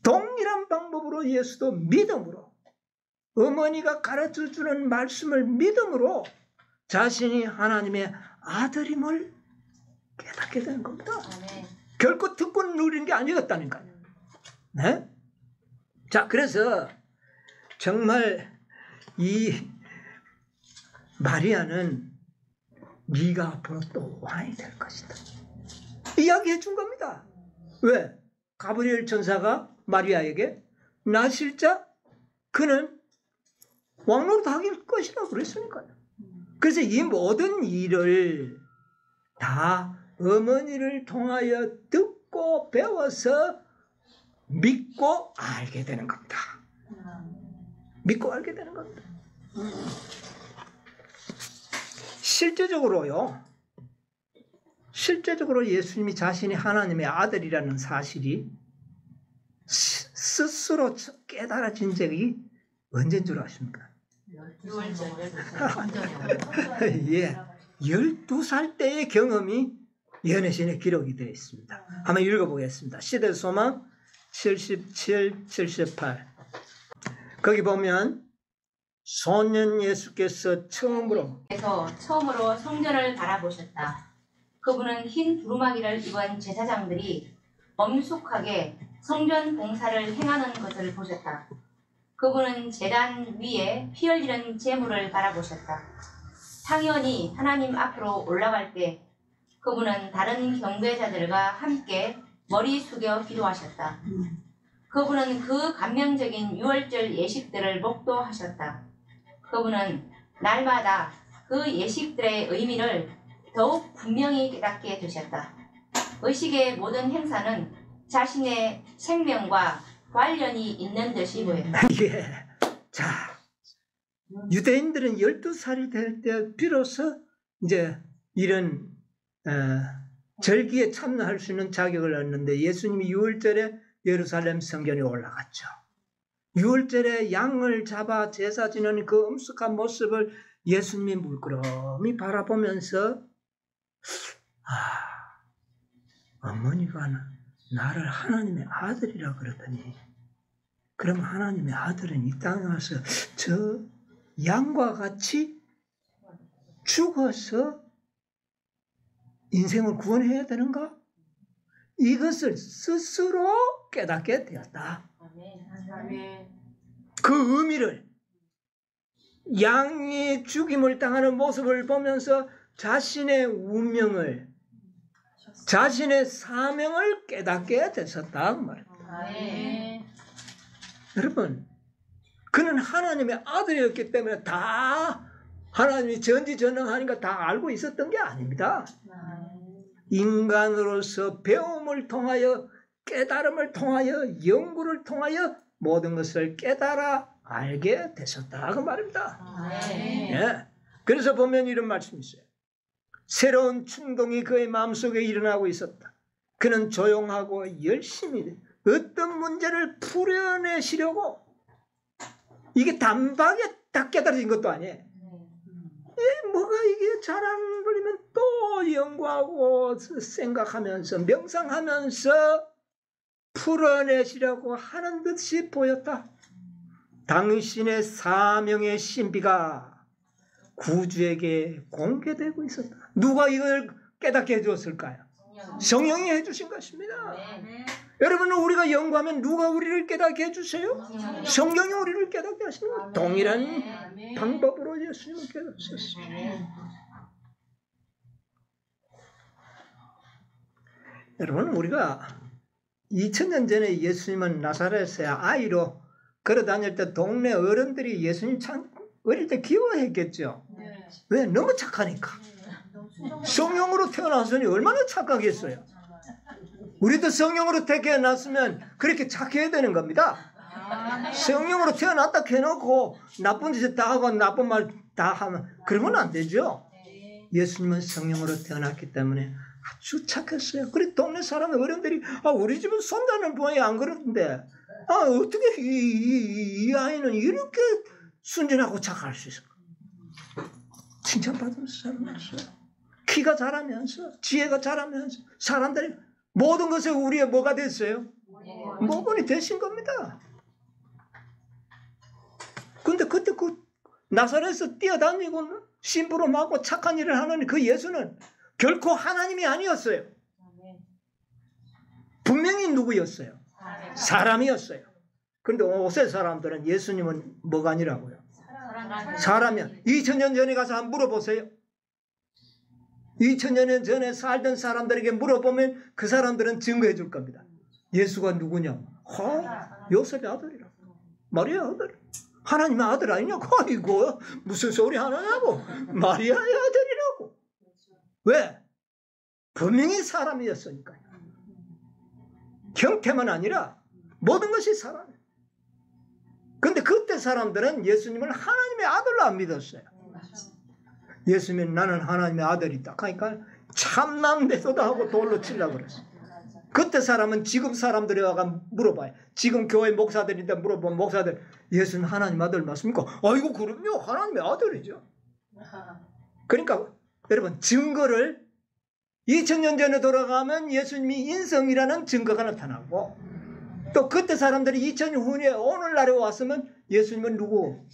동일한 방법으로 예수도 믿음으로, 어머니가 가르쳐주는 말씀을 믿음으로 자신이 하나님의 아들임을 깨닫게 되는 겁니다. 결코 듣고 누리는 게 아니었다니까요. 네? 자, 그래서 정말 이 마리아는 네가 앞으로 또 왕이 될 것이다. 이야기해 준 겁니다. 왜? 가브리엘 천사가 마리아에게 나실자 그는 왕노릇 하길 것이라고 그랬으니까요. 그래서 이 모든 일을 다 어머니를 통하여 듣고 배워서 믿고 알게 되는 겁니다. 믿고 알게 되는 겁니다. 실제적으로 예수님이 자신이 하나님의 아들이라는 사실이 스스로 깨달아진 적이 언제인 줄 아십니까? 12살 때의 경험이 연애신에 기록이 되어 있습니다. 한번 읽어보겠습니다. 시대소망 77, 78. 거기 보면 소년 예수께서 처음으로 성전을 바라보셨다. 그분은 흰 두루마기를 입은 제사장들이 엄숙하게 성전 봉사를 행하는 것을 보셨다. 그분은 제단 위에 피 흘리는 제물을 바라보셨다. 당연히 하나님 앞으로 올라갈 때 그분은 다른 경배자들과 함께 머리 숙여 기도하셨다. 그분은 그 감명적인 유월절 예식들을 목도하셨다. 그분은 날마다 그 예식들의 의미를 더욱 분명히 깨닫게 되셨다. 의식의 모든 행사는 자신의 생명과 관련이 있는 듯이 보였다. 예. 자, 유대인들은 12살이 될 때 비로소 이제 이런 절기에 참여할 수 있는 자격을 얻는데 예수님이 6월절에 예루살렘 성전에 올라갔죠. 6월절에 양을 잡아 제사 지내는 그 엄숙한 모습을 예수님이 물끄러미 바라보면서 어머니가 나를 하나님의 아들이라 그러더니 그럼 하나님의 아들은 이 땅에 와서 저 양과 같이 죽어서 인생을 구원해야 되는가? 이것을 스스로 깨닫게 되었다. 그 의미를 양이 죽임을 당하는 모습을 보면서 자신의 운명을 자신의 사명을 깨닫게 되었다. 여러분, 그는 하나님의 아들이었기 때문에 다 하나님이 전지전능하니까 다 알고 있었던 게 아닙니다. 인간으로서 배움을 통하여 깨달음을 통하여 연구를 통하여 모든 것을 깨달아 알게 되셨다 그 말입니다. 예. 그래서 보면 이런 말씀이 있어요. 새로운 충동이 그의 마음속에 일어나고 있었다. 그는 조용하고 열심히 어떤 문제를 풀어내시려고 이게 단박에 딱 깨달아진 것도 아니에요. 뭐가 이게 잘 안 걸리면 또 연구하고 생각하면서 명상하면서 풀어내시려고 하는 듯이 보였다. 당신의 사명의 신비가 구주에게 공개되고 있었다. 누가 이걸 깨닫게 해주었을까요? 성령이 해주신 것입니다. 여러분, 우리가 연구하면 누가 우리를 깨닫게 해주세요? 성령이 우리를 깨닫게 하시는 거예요. 동일한 방법으로 예수님을 깨닫으셨습니다. 여러분, 우리가 2000년 전에 예수님은 나사렛에 아이로 걸어 다닐 때 동네 어른들이 예수님 참 어릴 때 귀여워했겠죠. 왜? 너무 착하니까. 성령으로 태어났으니 얼마나 착하겠어요. 우리도 성령으로 태어났으면 그렇게 착해야 되는 겁니다. 성령으로 태어났다 해놓고 나쁜 짓 다 하고 나쁜 말 다 하면 그러면 안 되죠. 예수님은 성령으로 태어났기 때문에 아주 착했어요. 그래 동네 사람 어른들이 우리 집은 손자는 보아야 안 그러는데 어떻게 이 아이는 이렇게 순진하고 착할 수 있을까? 칭찬받으면서 살아났어요. 키가 자라면서 지혜가 자라면서 사람들이 모든 것에 우리의 뭐가 됐어요? 모범이 되신 겁니다. 근데 그때 그 나사렛에서 뛰어다니고 심부름하고 착한 일을 하는 그 예수는 결코 하나님이 아니었어요. 분명히 누구였어요? 사람이었어요. 그런데 요새 사람들은 예수님은 뭐가 아니라고요? 사람이야. 2000년 전에 가서 한번 물어보세요. 2000년 전에 살던 사람들에게 물어보면 그 사람들은 증거해 줄 겁니다. 예수가 누구냐? 요셉의 아들이라고. 마리아의 아들. 하나님의 아들 아니냐고. 이거 무슨 소리 하느냐고. 마리아의 아들이라고. 왜? 분명히 사람이었으니까요. 형태만 아니라 모든 것이 사람이에요. 근데 그때 사람들은 예수님을 하나님의 아들로 안 믿었어요. 예수님은 나는 하나님의 아들이다 하니까 참남대소도 하고 돌로 치려고 그랬어요. 그때 사람은 지금 사람들이 와가 물어봐요. 지금 교회 목사들인데 물어보면 목사들 예수는 하나님 아들 맞습니까? 아이고 그럼요. 하나님의 아들이죠. 그러니까 여러분 증거를 2000년 전에 돌아가면 예수님이 인성이라는 증거가 나타나고 또 그때 사람들이 2000년 후에 오늘날에 왔으면 예수님은 누구?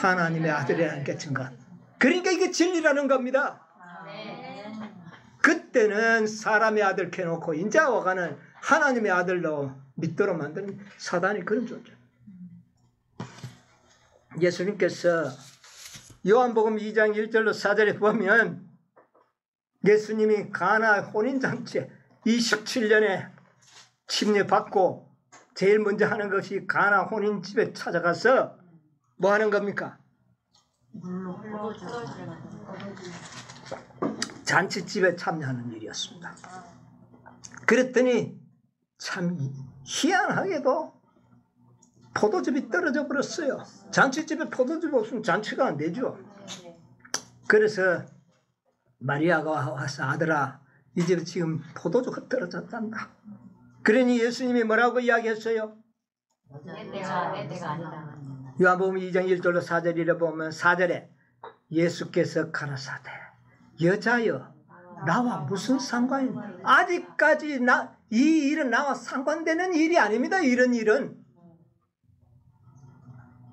하나님의 아들이라는 게 증거. 그러니까 이게 진리라는 겁니다. 그때는 사람의 아들 켜놓고 이제 와가는 하나님의 아들로 믿도록 만드는 사단이 그런 존재. 예수님께서 요한복음 2장 1절로 4절에 보면 예수님이 가나 혼인잔치에 27년에 침례받고 제일 먼저 하는 것이 가나 혼인집에 찾아가서 뭐 하는 겁니까? 잔치집에 참여하는 일이었습니다. 그랬더니 참 희한하게도 포도즙이 떨어져 버렸어요. 잔치집에 포도즙이 없으면 잔치가 안 되죠. 그래서 마리아가 와서 아들아 이 집에 지금 포도주가 떨어졌단다. 그러니 예수님이 뭐라고 이야기했어요? 내 때가 아니다. 요한복음 2장 1절로 4절이라 보면 4절에 예수께서 가라사대 여자여 나와 무슨 상관이 아직까지 이 일은 나와 상관되는 일이 아닙니다. 이런 일은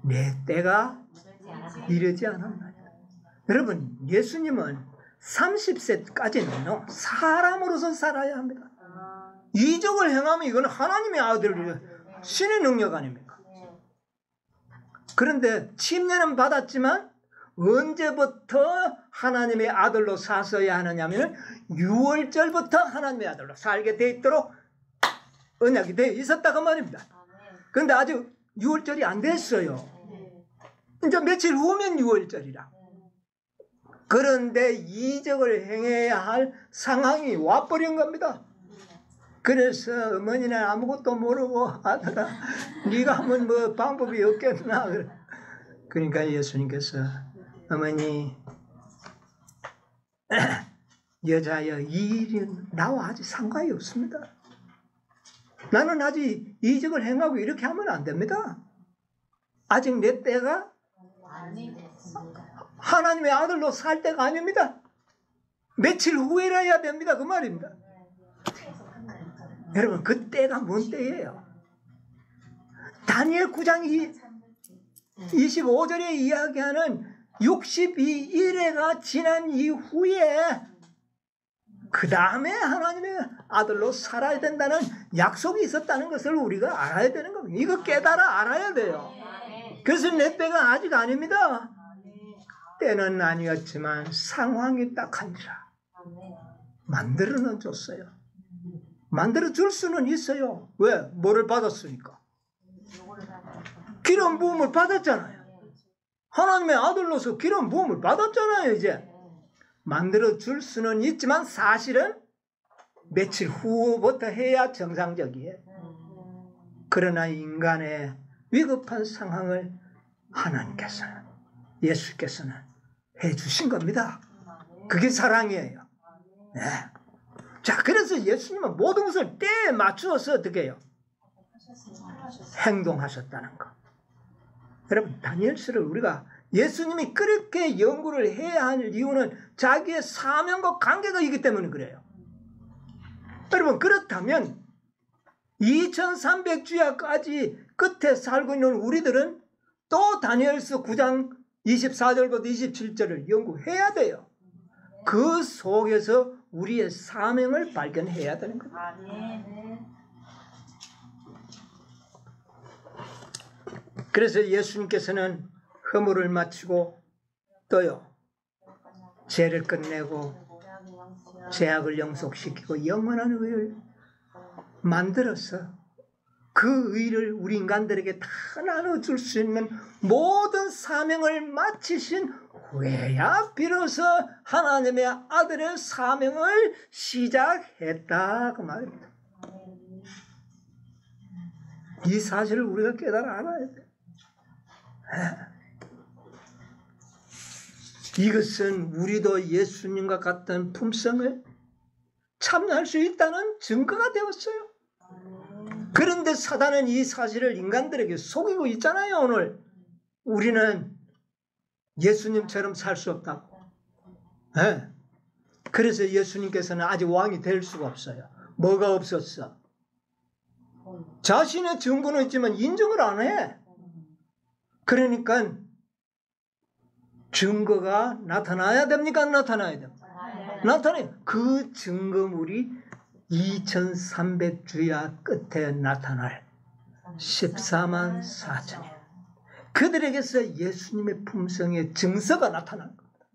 내 때가 이르지 않았나요? 여러분 예수님은 30세까지는요 사람으로서 살아야 합니다. 이적을 행하면 이건 하나님의 아들이에요. 신의 능력 아닙니까? 그런데 침례는 받았지만 언제부터 하나님의 아들로 사서야 하느냐면 6월절부터 하나님의 아들로 살게 돼 있도록 언약이 돼 있었다고 말입니다. 그런데 아직 6월절이 안 됐어요. 이제 며칠 후면 6월절이라. 그런데 이적을 행해야 할 상황이 와버린 겁니다. 그래서 어머니는 아무것도 모르고 아들아 네가 하면 뭐 방법이 없겠나. 그러니까 예수님께서 어머니 여자여 이 일은 나와 아직 상관이 없습니다. 나는 아직 이적을 행하고 이렇게 하면 안 됩니다. 아직 내 때가 하나님의 아들로 살 때가 아닙니다. 며칠 후에라 해야 됩니다. 그 말입니다. 여러분 그 때가 뭔 때예요? 다니엘 9장 25절에 이야기하는 62일회가 지난 이후에 그 다음에 하나님의 아들로 살아야 된다는 약속이 있었다는 것을 우리가 알아야 되는 겁니다. 이거 깨달아 알아야 돼요. 그래서 내 때가 아직 아닙니다. 때는 아니었지만 상황이 딱하니라 만들어는 줬어요. 만들어줄 수는 있어요. 왜? 뭐를 받았으니까. 기름 부음을 받았잖아요. 하나님의 아들로서 기름 부음을 받았잖아요. 이제 만들어줄 수는 있지만 사실은 며칠 후부터 해야 정상적이에요. 그러나 인간의 위급한 상황을 하나님께서는, 예수께서는 해주신 겁니다. 그게 사랑이에요. 네. 자, 그래서 예수님은 모든 것을 때에 맞추어서 어떻게 해요? 행동하셨다는 거. 여러분, 다니엘서를 우리가 예수님이 그렇게 연구를 해야 할 이유는 자기의 사명과 관계가 있기 때문에 그래요. 여러분, 그렇다면 2300주야까지 끝에 살고 있는 우리들은 또 다니엘서 9장 24절부터 27절을 연구해야 돼요. 그 속에서 우리의 사명을 발견해야 되는 겁니다. 그래서 예수님께서는 허물을 마치고 또요, 죄를 끝내고 죄악을 영속시키고 영원한 의를 만들어서 그 의를 우리 인간들에게 다 나눠줄 수 있는 모든 사명을 마치신 후에야 비로소 하나님의 아들의 사명을 시작했다 그 말입니다. 이 사실을 우리가 깨달아 알아야 돼. 이것은 우리도 예수님과 같은 품성을 참여할 수 있다는 증거가 되었어요. 그런데 사단은 이 사실을 인간들에게 속이고 있잖아요. 오늘 우리는 예수님처럼 살 수 없다고. 네. 그래서 예수님께서는 아직 왕이 될 수가 없어요. 뭐가 없었어? 자신의 증거는 있지만 인정을 안 해. 그러니까 증거가 나타나야 됩니까? 안 나타나야 됩니까? 나타나요. 그 증거물이 2300주야 끝에 나타날 14만 4천이에요. 그들에게서 예수님의 품성의 증서가 나타난 겁니다.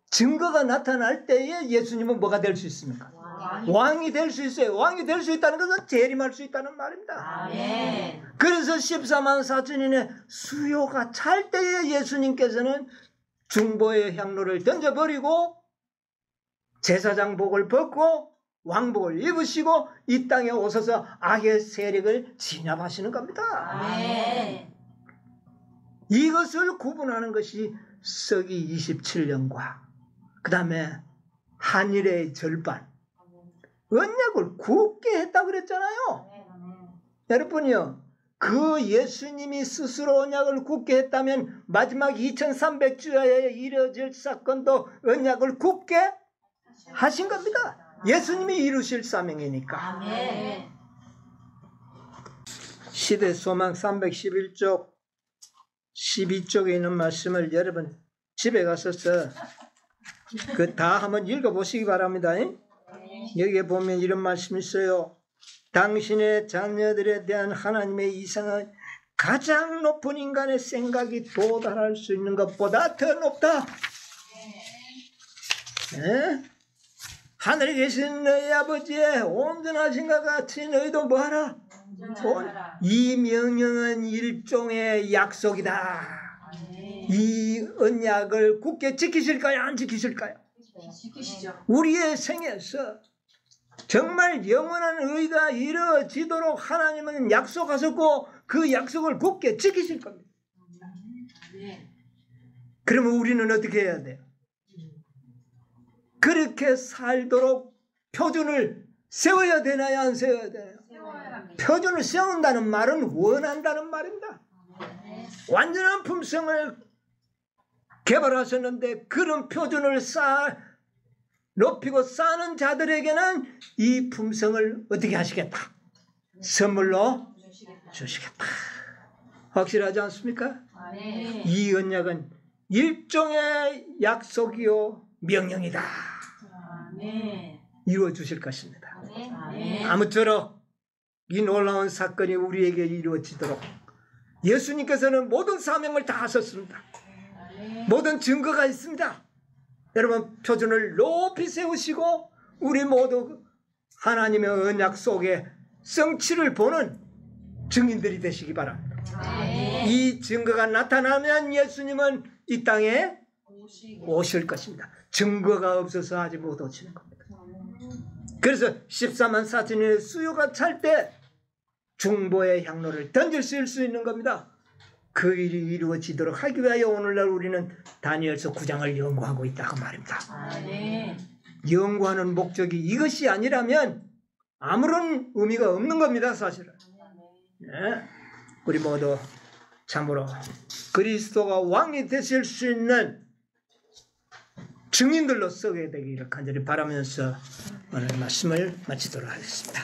증거가 나타날 때에 예수님은 뭐가 될 수 있습니까? 왕이 될 수 있어요. 왕이 될 수 있다는 것은 재림할 수 있다는 말입니다. 아멘. 그래서 14만 4천인의 수요가 찰 때에 예수님께서는 중보의 향로를 던져버리고 제사장복을 벗고 왕복을 입으시고 이 땅에 오셔서 악의 세력을 진압하시는 겁니다. 아멘. 이것을 구분하는 것이 서기 27년과 그 다음에 한일의 절반 언약을 굳게 했다고 그랬잖아요. 여러분이요, 그 예수님이 스스로 언약을 굳게 했다면 마지막 2300주야에 이뤄질 사건도 언약을 굳게 하신 겁니다. 예수님이 이루실 사명이니까. 아멘. 시대 소망 311쪽 12쪽에 있는 말씀을 여러분 집에 가서서 그 다 한번 읽어보시기 바랍니다. 여기에 보면 이런 말씀이 있어요. 당신의 자녀들에 대한 하나님의 이상은 가장 높은 인간의 생각이 도달할 수 있는 것보다 더 높다. 네? 하늘에 계신 너희 아버지의 온전하신 것 같이 너희도 뭐하라? 이 명령은 일종의 약속이다. 이 언약을 굳게 지키실까요? 안 지키실까요? 지키시죠. 우리의 생에서 정말 영원한 의가 이루어지도록 하나님은 약속하셨고 그 약속을 굳게 지키실 겁니다. 그러면 우리는 어떻게 해야 돼요? 그렇게 살도록 표준을 세워야 되나요? 안 세워야 되나요? 표준을 세운다는 말은 원한다는 말입니다. 완전한 품성을 개발하셨는데 그런 표준을 높이고 쌓는 자들에게는 이 품성을 어떻게 하시겠다? 선물로 주시겠다. 확실하지 않습니까? 이 언약은 일종의 약속이요 명령이다. 이루어 주실 것입니다. 아무쪼록 이 놀라운 사건이 우리에게 이루어지도록 예수님께서는 모든 사명을 다 하셨습니다. 모든 증거가 있습니다. 여러분, 표준을 높이 세우시고 우리 모두 하나님의 언약 속에 성취를 보는 증인들이 되시기 바랍니다. 이 증거가 나타나면 예수님은 이 땅에 오실 것입니다. 증거가 없어서 아직 못 오시는 겁니다. 그래서 14만 4천의 수요가 찰 때 중보의 향로를 던질 수 있는 겁니다. 그 일이 이루어지도록 하기 위하여 오늘날 우리는 다니엘서 9장을 연구하고 있다고 말입니다. 연구하는 목적이 이것이 아니라면 아무런 의미가 없는 겁니다, 사실은. 네. 우리 모두 참으로 그리스도가 왕이 되실 수 있는 증인들로 서게 되기를 간절히 바라면서 오늘 말씀을 마치도록 하겠습니다.